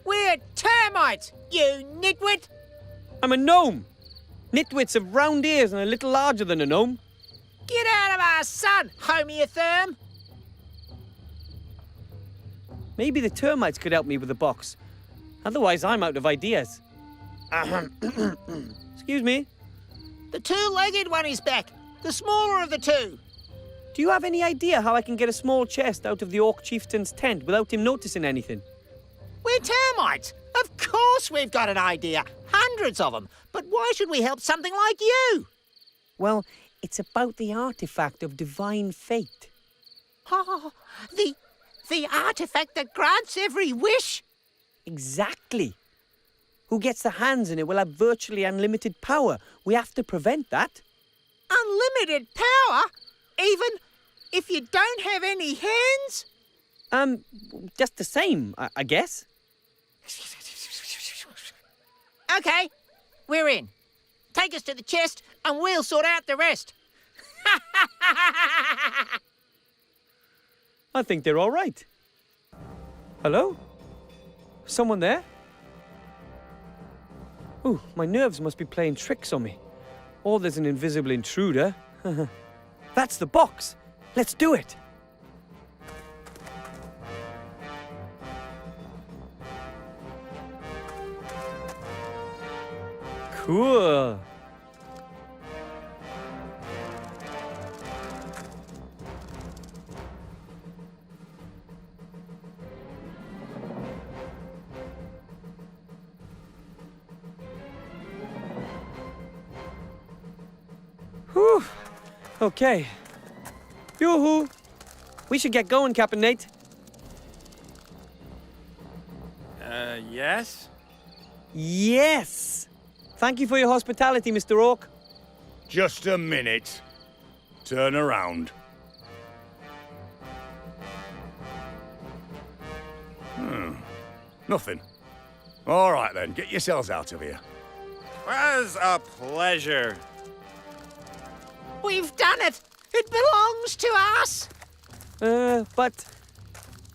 We're termites, you nitwit! I'm a gnome. Nitwits have round ears and a little larger than a gnome. Get out of our sun, homeotherm! Maybe the termites could help me with the box. Otherwise, I'm out of ideas. Excuse me. The two-legged one is back. The smaller of the two. Do you have any idea how I can get a small chest out of the Orc Chieftain's tent without him noticing anything? We're termites. Of course we've got an idea. Hundreds of them. But why should we help something like you? Well, it's about the artifact of divine fate. Oh, the artifact that grants every wish? Exactly. Who gets their hands in it will have virtually unlimited power. We have to prevent that. Unlimited power? Even if you don't have any hands? Just the same, I guess. Okay, we're in. Take us to the chest and we'll sort out the rest. I think they're all right. Hello? Someone there? Ooh, my nerves must be playing tricks on me. Or there's an invisible intruder. That's the box. Let's do it. Cool. Whew. Okay. Yoo-hoo. We should get going, Captain Nate. Yes? Yes. Thank you for your hospitality, Mr. Orc. Just a minute. Turn around. Nothing. All right, then. Get yourselves out of here. Was a pleasure. We've done it. It belongs to us. But...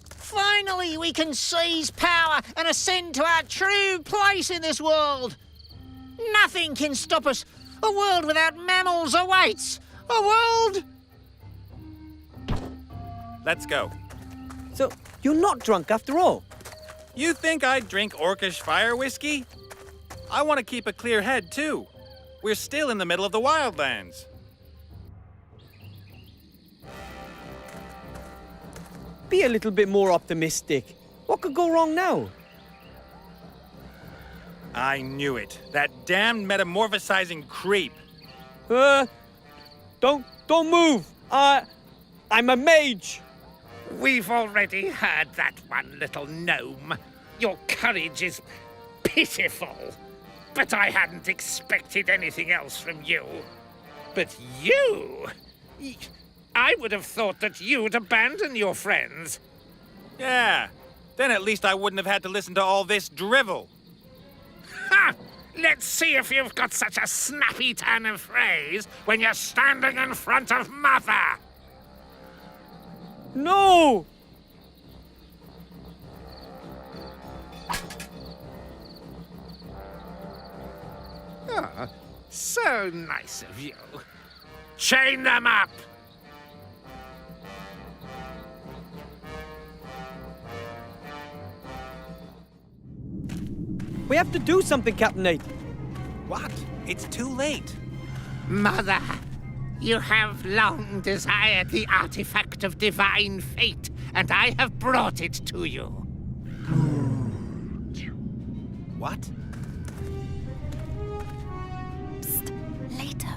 Finally, we can seize power and ascend to our true place in this world. Nothing can stop us A world without mammals awaits! A world... Let's go. So, you're not drunk after all? You think I'd drink orcish fire whiskey? I want to keep a clear head, too. We're still in the middle of the wildlands. Be a little bit more optimistic. What could go wrong now? I knew it. That damned metamorphosizing creep. Don't move. I'm a mage. We've already heard that one, little gnome. Your courage is pitiful. But I hadn't expected anything else from you. But you... I would have thought that you'd abandon your friends. Yeah. Then at least I wouldn't have had to listen to all this drivel. Ha! Let's see if you've got such a snappy turn of phrase when you're standing in front of Mother. No! Ah, so nice of you. Chain them up! We have to do something, Captain Nate. What? It's too late. Mother, you have long desired the artifact of divine fate, and I have brought it to you. What? Psst, later.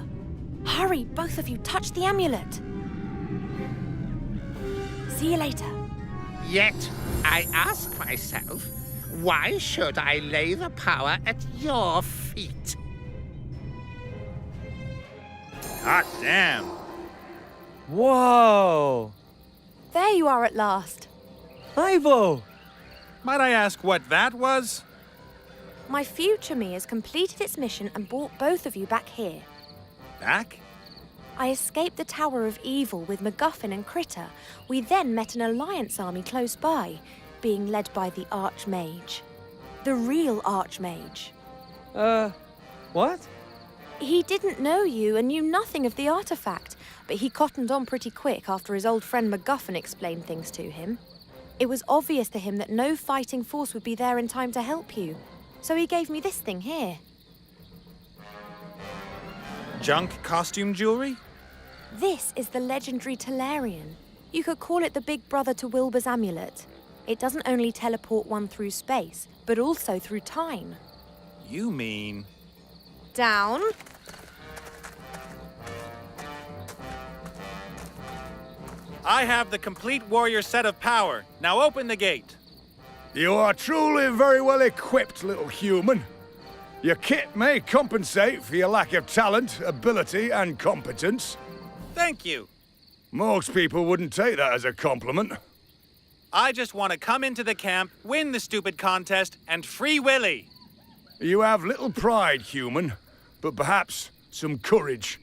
Hurry, both of you, touch the amulet. See you later. Yet, I ask myself, why should I lay the power at your feet? Hot damn. Whoa! There you are at last. Ivo! Might I ask what that was? My future me has completed its mission and brought both of you back here. Back? I escaped the Tower of Evil with MacGuffin and Critter. We then met an Alliance army close by, being led by the Archmage. The real Archmage. What? He didn't know you and knew nothing of the artifact, but he cottoned on pretty quick after his old friend MacGuffin explained things to him. It was obvious to him that no fighting force would be there in time to help you, so he gave me this thing here. Junk costume jewelry? This is the legendary Tellarian. You could call it the big brother to Wilbur's amulet. It doesn't only teleport one through space, but also through time. You mean... Down. I have the complete warrior set of power. Now open the gate. You are truly very well equipped, little human. Your kit may compensate for your lack of talent, ability, and competence. Thank you. Most people wouldn't take that as a compliment. I just want to come into the camp, win the stupid contest, and free Willy. You have little pride, human, but perhaps some courage.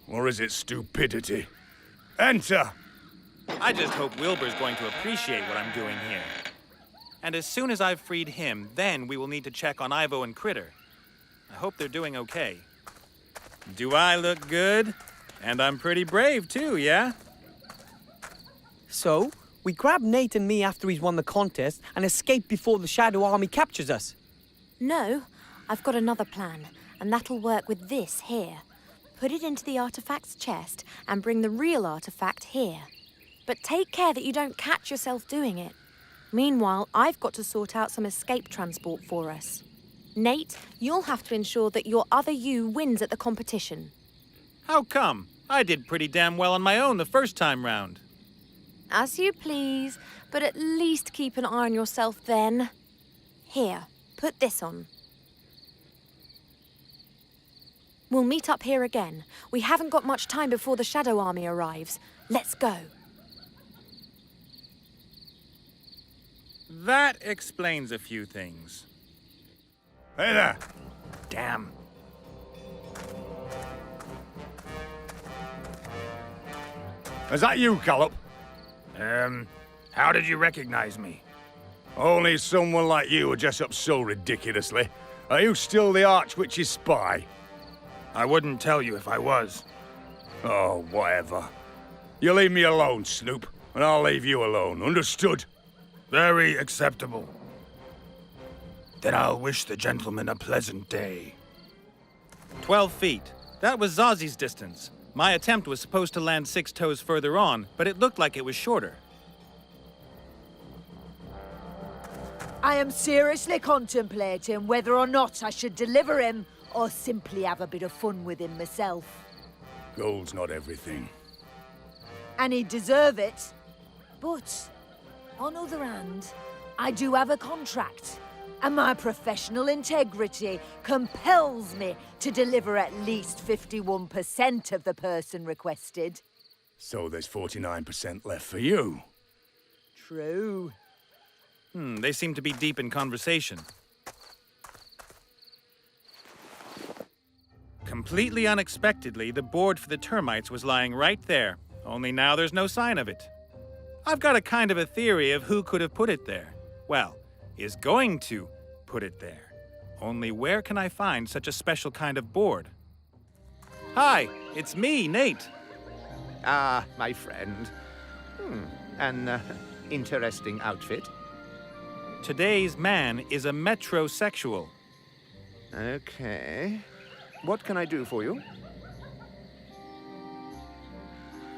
Or is it stupidity? Enter! I just hope Wilbur's going to appreciate what I'm doing here. And as soon as I've freed him, then we will need to check on Ivo and Critter. I hope they're doing okay. Do I look good? And I'm pretty brave too, yeah? So, we grab Nate and me after he's won the contest and escape before the Shadow Army captures us. No, I've got another plan, and that'll work with this here. Put it into the artifact's chest and bring the real artifact here. But take care that you don't catch yourself doing it. Meanwhile, I've got to sort out some escape transport for us. Nate, you'll have to ensure that your other you wins at the competition. How come? I did pretty damn well on my own the first time round. As you please, but at least keep an eye on yourself then. Here, put this on. We'll meet up here again. We haven't got much time before the Shadow Army arrives. Let's go. That explains a few things. Hey there! Damn. Is that you, Callop? How did you recognize me? Only someone like you would dress up so ridiculously. Are you still the Archwitch's spy? I wouldn't tell you if I was. Oh, whatever. You leave me alone, Snoop, and I'll leave you alone. Understood? Very acceptable. Then I'll wish the gentleman a pleasant day. 12 feet. That was Zozzy's distance. My attempt was supposed to land 6 toes further on, but it looked like it was shorter. I am seriously contemplating whether or not I should deliver him or simply have a bit of fun with him myself. Gold's not everything. And he'd deserve it. But, on other hand, I do have a contract. And my professional integrity compels me to deliver at least 51% of the person requested. So there's 49% left for you. True. They seem to be deep in conversation. Completely unexpectedly, the board for the termites was lying right there, only now there's no sign of it. I've got a kind of a theory of who could have put it there. Well, is going to put it there. Only where can I find such a special kind of board? Hi, it's me, Nate. Ah, my friend. An interesting outfit. Today's man is a metrosexual. Okay. What can I do for you?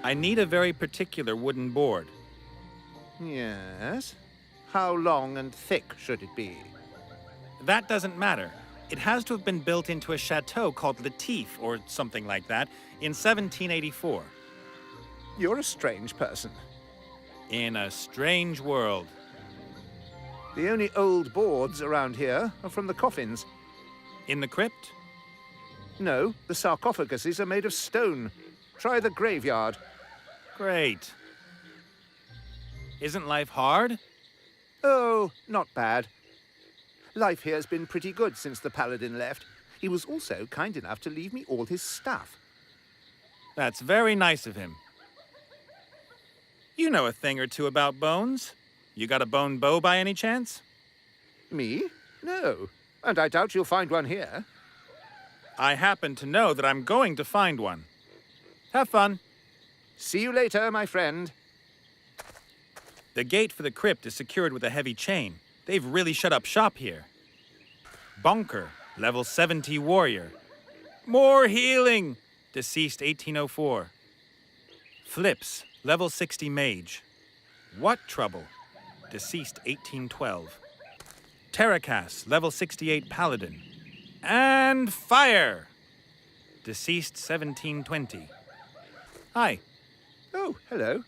I need a very particular wooden board. Yes. How long and thick should it be? That doesn't matter. It has to have been built into a chateau called Latif, or something like that, in 1784. You're a strange person. In a strange world. The only old boards around here are from the coffins. In the crypt? No, the sarcophaguses are made of stone. Try the graveyard. Great. Isn't life hard? Oh, not bad. Life here's been pretty good since the paladin left. He was also kind enough to leave me all his stuff. That's very nice of him. You know a thing or two about bones. You got a bone bow by any chance? Me? No. And I doubt you'll find one here. I happen to know that I'm going to find one. Have fun. See you later, my friend. The gate for the crypt is secured with a heavy chain. They've really shut up shop here. Bunker, level 70 warrior. More healing! Deceased 1804. Flips, level 60 mage. What trouble? Deceased 1812. Terracas, level 68 paladin. And fire! Deceased 1720. Hi. Oh, hello.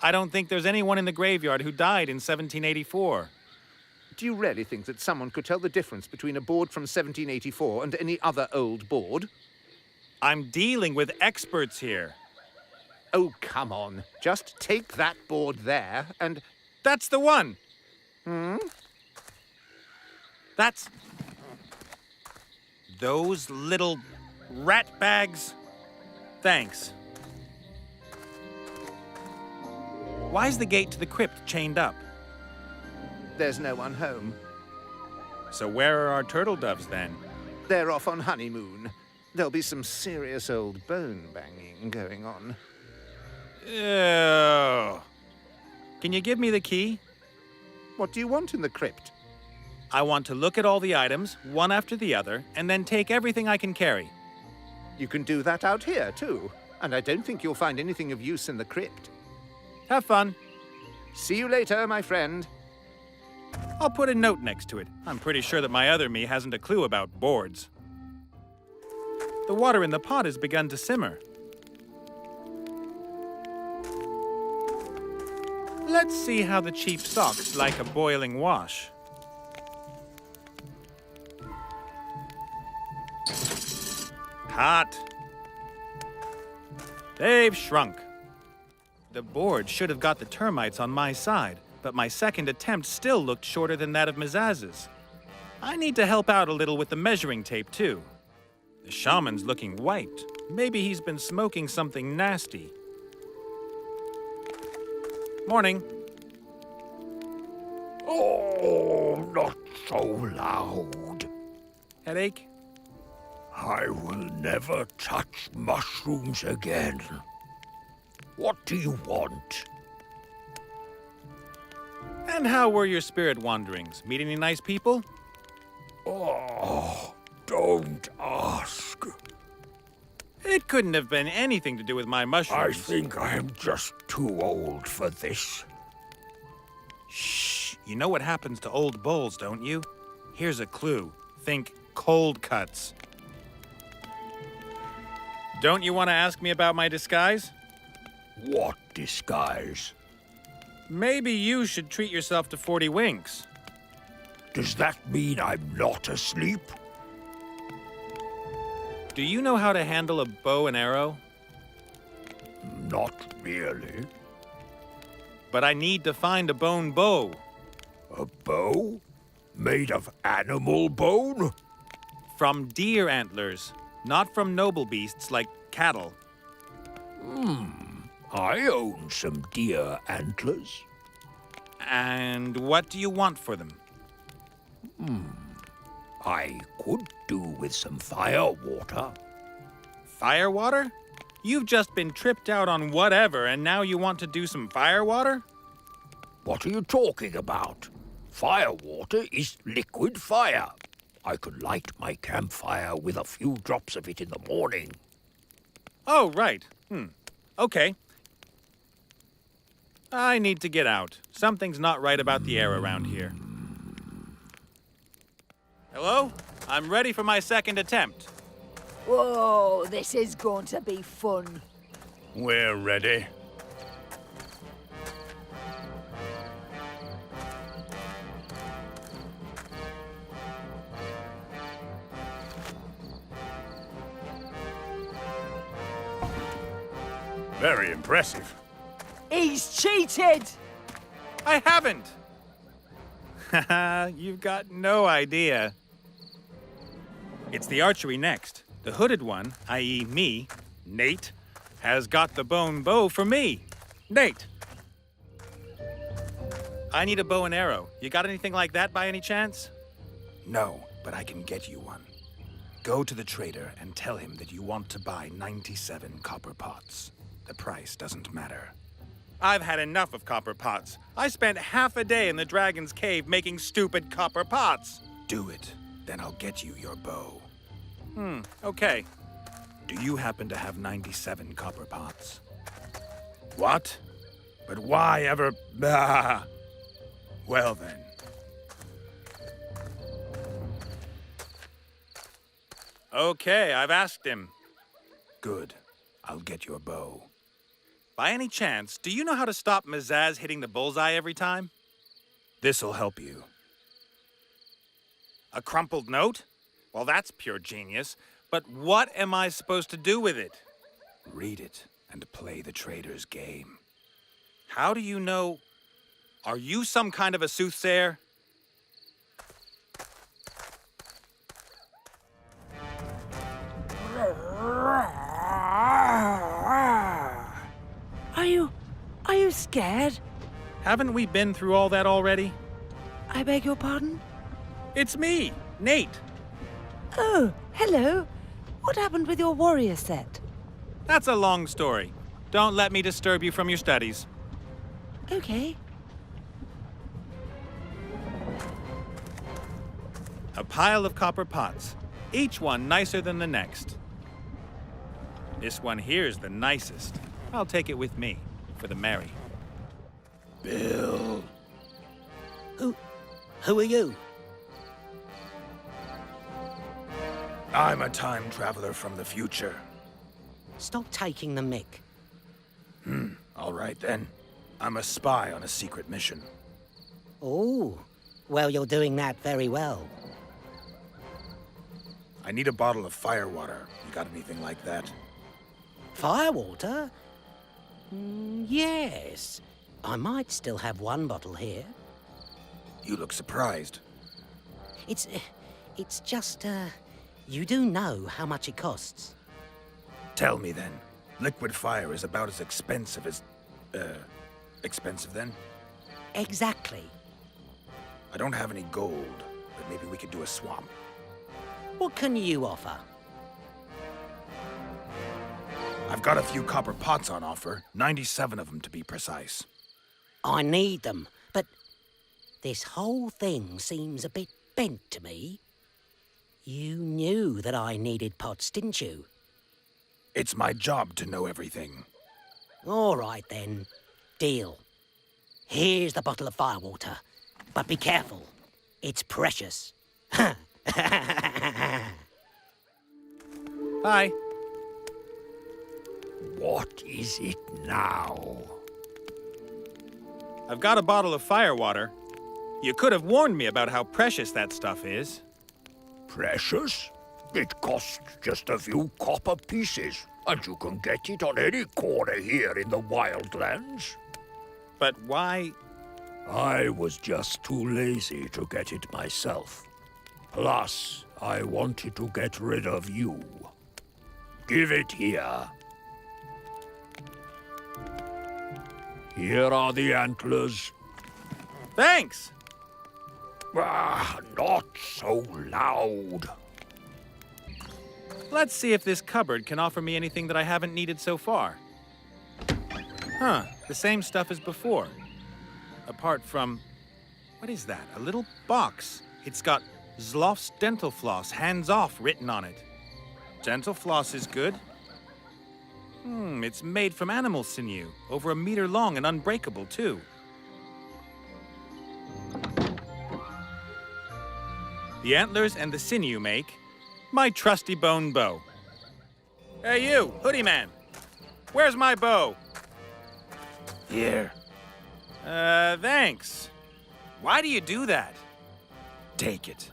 I don't think there's anyone in the graveyard who died in 1784. Do you really think that someone could tell the difference between a board from 1784 and any other old board? I'm dealing with experts here. Oh, come on. Just take that board there and... That's the one! That's... Those little rat bags? Thanks. Why's the gate to the crypt chained up? There's no one home. So where are our turtle doves, then? They're off on honeymoon. There'll be some serious old bone banging going on. Ew. Can you give me the key? What do you want in the crypt? I want to look at all the items, one after the other, and then take everything I can carry. You can do that out here, too. And I don't think you'll find anything of use in the crypt. Have fun. See you later, my friend. I'll put a note next to it. I'm pretty sure that my other me hasn't a clue about boards. The water in the pot has begun to simmer. Let's see how the cheap socks like a boiling wash. Hot. They've shrunk. The board should have got the termites on my side, but my second attempt still looked shorter than that of Mizaz's. I need to help out a little with the measuring tape, too. The shaman's looking white. Maybe he's been smoking something nasty. Morning. Oh, not so loud. Headache? I will never touch mushrooms again. What do you want? And how were your spirit wanderings? Meet any nice people? Oh, don't ask. It couldn't have been anything to do with my I mushrooms. think I am just too old for this. Shh. You know what happens to old bulls, don't you? Here's a clue. Think cold cuts. Don't you want to ask me about my disguise? What disguise? Maybe you should treat yourself to 40 winks. Does that mean I'm not asleep? Do you know how to handle a bow and arrow? Not really. But I need to find a bone bow. A bow? Made of animal bone? From deer antlers, not from noble beasts like cattle. I own some deer antlers. And what do you want for them? I could do with some fire water. Fire water? You've just been tripped out on whatever, and now you want to do some fire water? What are you talking about? Fire water is liquid fire. I could light my campfire with a few drops of it in the morning. Oh, right. Okay. I need to get out. Something's not right about the air around here. Hello? I'm ready for my second attempt. Whoa, this is going to be fun. We're ready. Very impressive. He's cheated! I haven't! Haha, you've got no idea. It's the archery next. The hooded one, i.e. me, Nate, has got the bone bow for me. Nate! I need a bow and arrow. You got anything like that by any chance? No, but I can get you one. Go to the trader and tell him that you want to buy 97 copper pots. The price doesn't matter. I've had enough of copper pots. I spent half a day in the dragon's cave making stupid copper pots. Do it, then I'll get you your bow. Okay. Do you happen to have 97 copper pots? What? But why ever... Ah. Well then. Okay, I've asked him. Good. I'll get your bow. By any chance, do you know how to stop Mazaz hitting the bullseye every time? This'll help you. A crumpled note? Well, that's pure genius. But what am I supposed to do with it? Read it and play the trader's game. How do you know? Are you some kind of a soothsayer? Are you scared? Haven't we been through all that already? I beg your pardon? It's me, Nate. Oh, hello. What happened with your warrior set? That's a long story. Don't let me disturb you from your studies. Okay. A pile of copper pots, each one nicer than the next. This one here's the nicest. I'll take it with me, for the merry. Bill. Who are you? I'm a time traveler from the future. Stop taking the mick. All right then. I'm a spy on a secret mission. Oh, well, you're doing that very well. I need a bottle of firewater. You got anything like that? Firewater? Yes. I might still have one bottle here. You look surprised. It's just, you do know how much it costs. Tell me then. Liquid fire is about as expensive as... expensive then? Exactly. I don't have any gold, but maybe we could do a swap. What can you offer? I've got a few copper pots on offer, 97 of them to be precise. I need them, but this whole thing seems a bit bent to me. You knew that I needed pots, didn't you? It's my job to know everything. All right, then. Deal. Here's the bottle of firewater. But be careful. It's precious. Hi. What is it now? I've got a bottle of firewater. You could have warned me about how precious that stuff is. Precious? It costs just a few copper pieces, and you can get it on any corner here in the Wildlands. But why? I was just too lazy to get it myself. Plus, I wanted to get rid of you. Give it here. Here are the antlers. Thanks! Not so loud. Let's see if this cupboard can offer me anything that I haven't needed so far. Huh, the same stuff as before. Apart from... what is that? A little box. It's got Zloff's Dental Floss, hands off, written on it. Dental floss is good. It's made from animal sinew, over 1 meter long and unbreakable, too. The antlers and the sinew make my trusty bone bow. Hey you, hoodie man. Where's my bow? Here. Thanks. Why do you do that? Take it.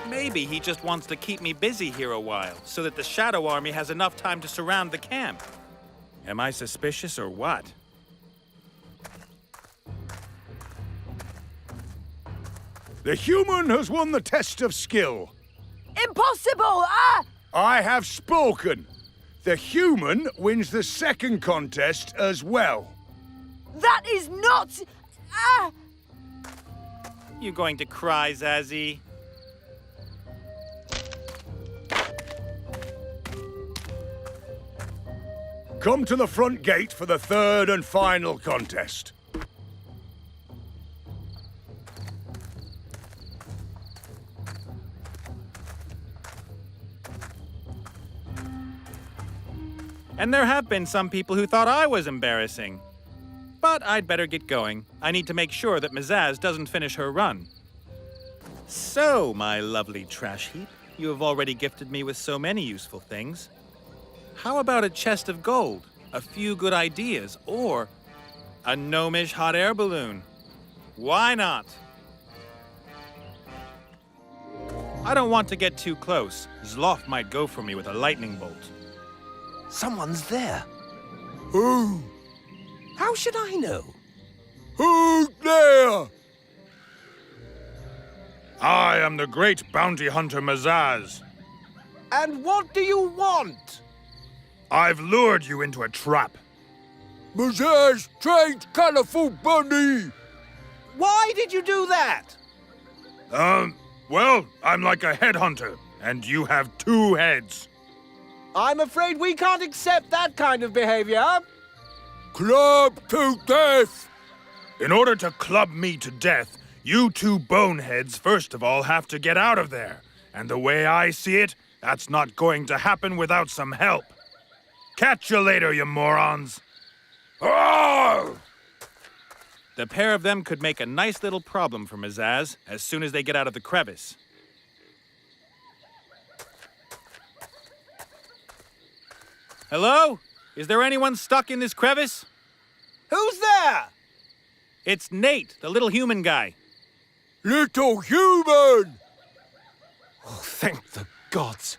Maybe he just wants to keep me busy here a while, so that the Shadow Army has enough time to surround the camp. Am I suspicious or what? The human has won the test of skill. Impossible! I have spoken. The human wins the second contest as well. That is not... You going to cry, Zazzy? Come to the front gate for the third and final contest. And there have been some people who thought I was embarrassing. But I'd better get going. I need to make sure that Mazaz doesn't finish her run. So, my lovely trash heap, you have already gifted me with so many useful things. How about a chest of gold, a few good ideas, or a gnomish hot air balloon? Why not? I don't want to get too close. Zloff might go for me with a lightning bolt. Someone's there. Who? How should I know? Who's there? I am the great bounty hunter Mazaz. And what do you want? I've lured you into a trap. Mazaz, strange, colorful bunny! Why did you do that? Well, I'm like a headhunter, and you have 2 heads. I'm afraid we can't accept that kind of behavior. Club to death! In order to club me to death, you 2 boneheads first of all have to get out of there. And the way I see it, that's not going to happen without some help. Catch you later, you morons. Arr! The pair of them could make a nice little problem for Mazaz as soon as they get out of the crevice. Hello? Is there anyone stuck in this crevice? Who's there? It's Nate, the little human guy. Little human! Oh, thank the gods.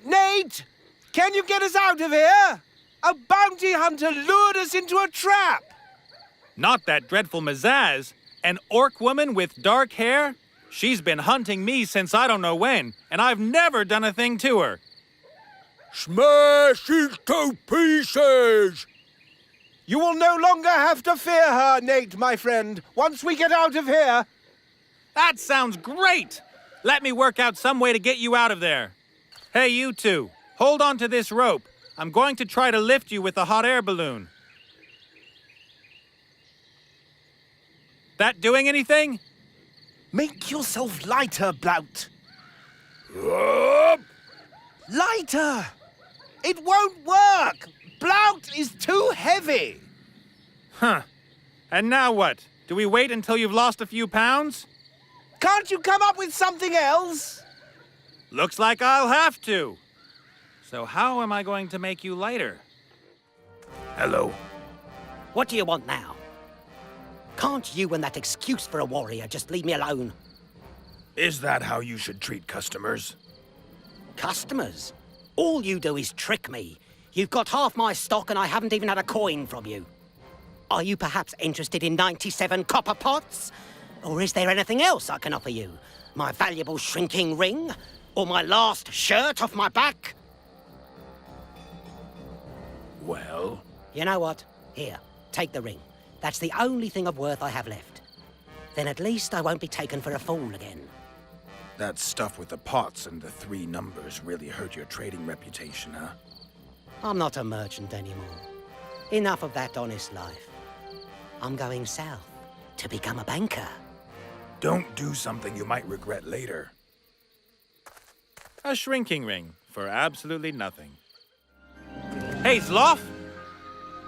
Nate! Can you get us out of here? A bounty hunter lured us into a trap! Not that dreadful Mazaz. An orc woman with dark hair? She's been hunting me since I don't know when, and I've never done a thing to her. Smash into pieces! You will no longer have to fear her, Nate, my friend, once we get out of here. That sounds great! Let me work out some way to get you out of there. Hey, you two, hold on to this rope. I'm going to try to lift you with the hot air balloon. That doing anything? Make yourself lighter, Blout. Up! Lighter! It won't work! Blout is too heavy! Huh. And now what? Do we wait until you've lost a few pounds? Can't you come up with something else? Looks like I'll have to. So how am I going to make you lighter? Hello. What do you want now? Can't you and that excuse for a warrior just leave me alone? Is that how you should treat customers? Customers? All you do is trick me. You've got half my stock and I haven't even had a coin from you. Are you perhaps interested in 97 copper pots? Or is there anything else I can offer you? My valuable shrinking ring? Or my last shirt off my back? Well? You know what? Here, take the ring. That's the only thing of worth I have left. Then at least I won't be taken for a fool again. That stuff with the pots and the 3 numbers really hurt your trading reputation, huh? I'm not a merchant anymore. Enough of that honest life. I'm going south to become a banker. Don't do something you might regret later. A shrinking ring for absolutely nothing. Hey, Zloff!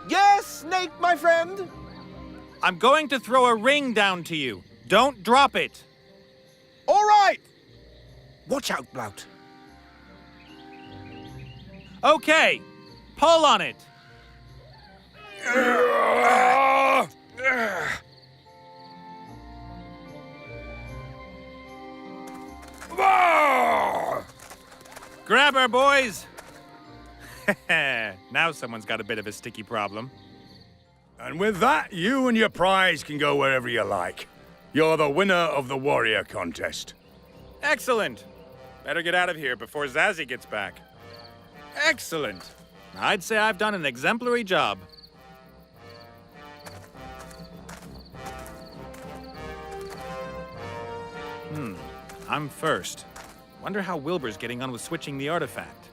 Yes, Nate, my friend? I'm going to throw a ring down to you. Don't drop it. All right! Watch out, Blout. Okay, pull on it. Grab her, boys. Now someone's got a bit of a sticky problem. And with that, you and your prize can go wherever you like. You're the winner of the warrior contest. Excellent. Better get out of here before Zazzy gets back. Excellent. I'd say I've done an exemplary job. I'm first. Wonder how Wilbur's getting on with switching the artifact.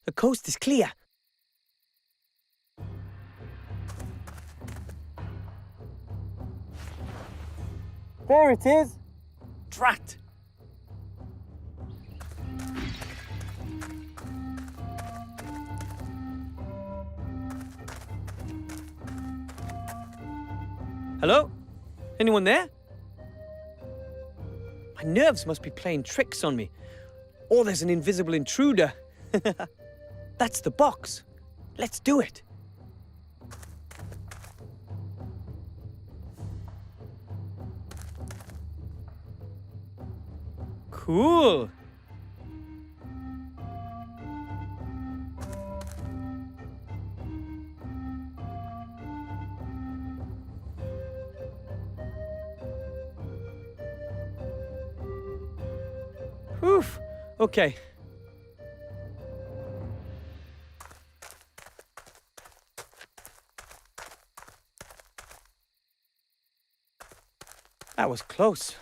The coast is clear. There it is. Drat! Hello? Anyone there? My nerves must be playing tricks on me. Or there's an invisible intruder. That's the box. Let's do it. Cool. Oof. Okay. That was close.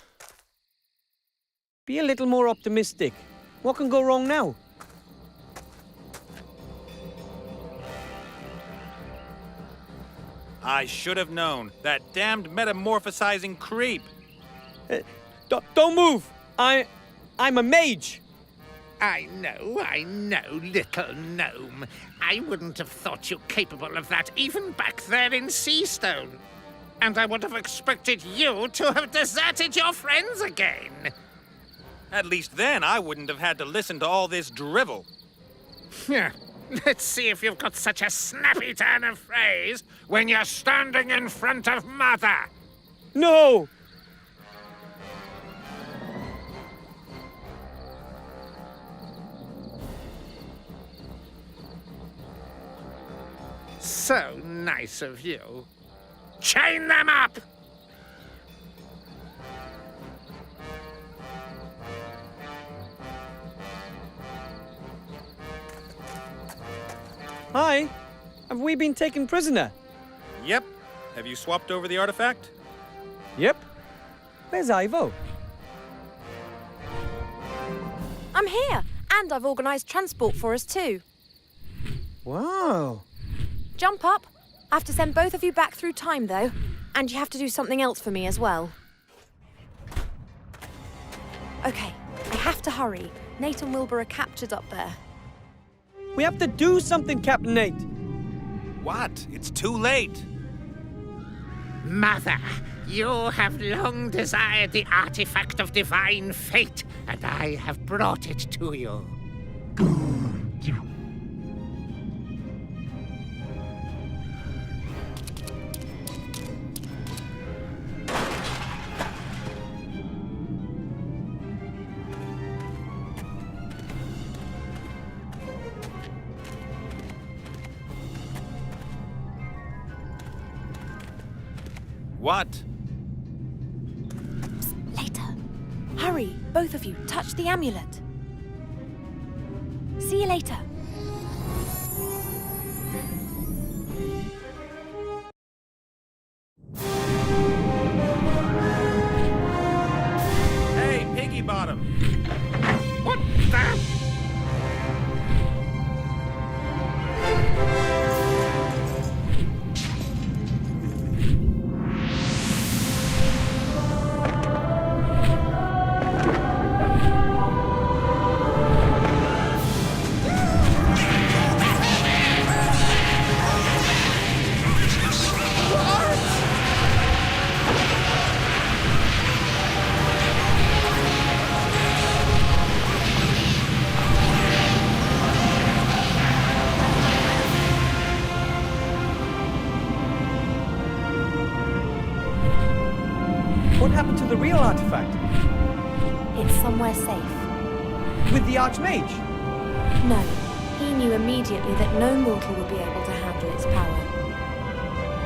Be a little more optimistic. What can go wrong now? I should have known. That damned metamorphosizing creep. Don't move! I'm a mage. I know, little gnome. I wouldn't have thought you capable of that even back there in Seastone. And I would have expected you to have deserted your friends again. At least then I wouldn't have had to listen to all this drivel. Let's see if you've got such a snappy turn of phrase when you're standing in front of Mother. No! So nice of you. Chain them up! Hi. Have we been taken prisoner? Yep. Have you swapped over the artifact? Yep. Where's Ivo? I'm here, and I've organised transport for us too. Wow. Jump up. I have to send both of you back through time, though. And you have to do something else for me as well. Okay, I have to hurry. Nate and Wilbur are captured up there. We have to do something, Captain Nate. What? It's too late. Mother, you have long desired the artifact of divine fate, and I have brought it to you. What? Later. Hurry, both of you. Touch the amulet. See you later. Hey, Piggy Bottom. What the? What happened to the real artifact? It's somewhere safe. With the Archmage? No, he knew immediately that no mortal would be able to handle its power.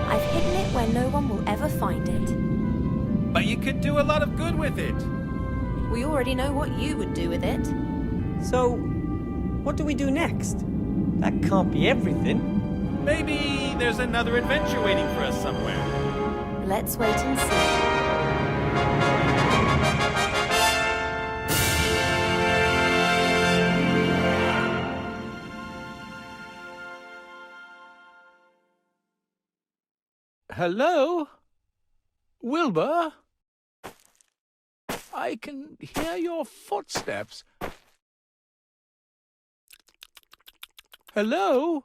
I've hidden it where no one will ever find it. But you could do a lot of good with it. We already know what you would do with it. So, what do we do next? That can't be everything. Maybe there's another adventure waiting for us somewhere. Let's wait and see. Hello? Wilbur? I can hear your footsteps. Hello?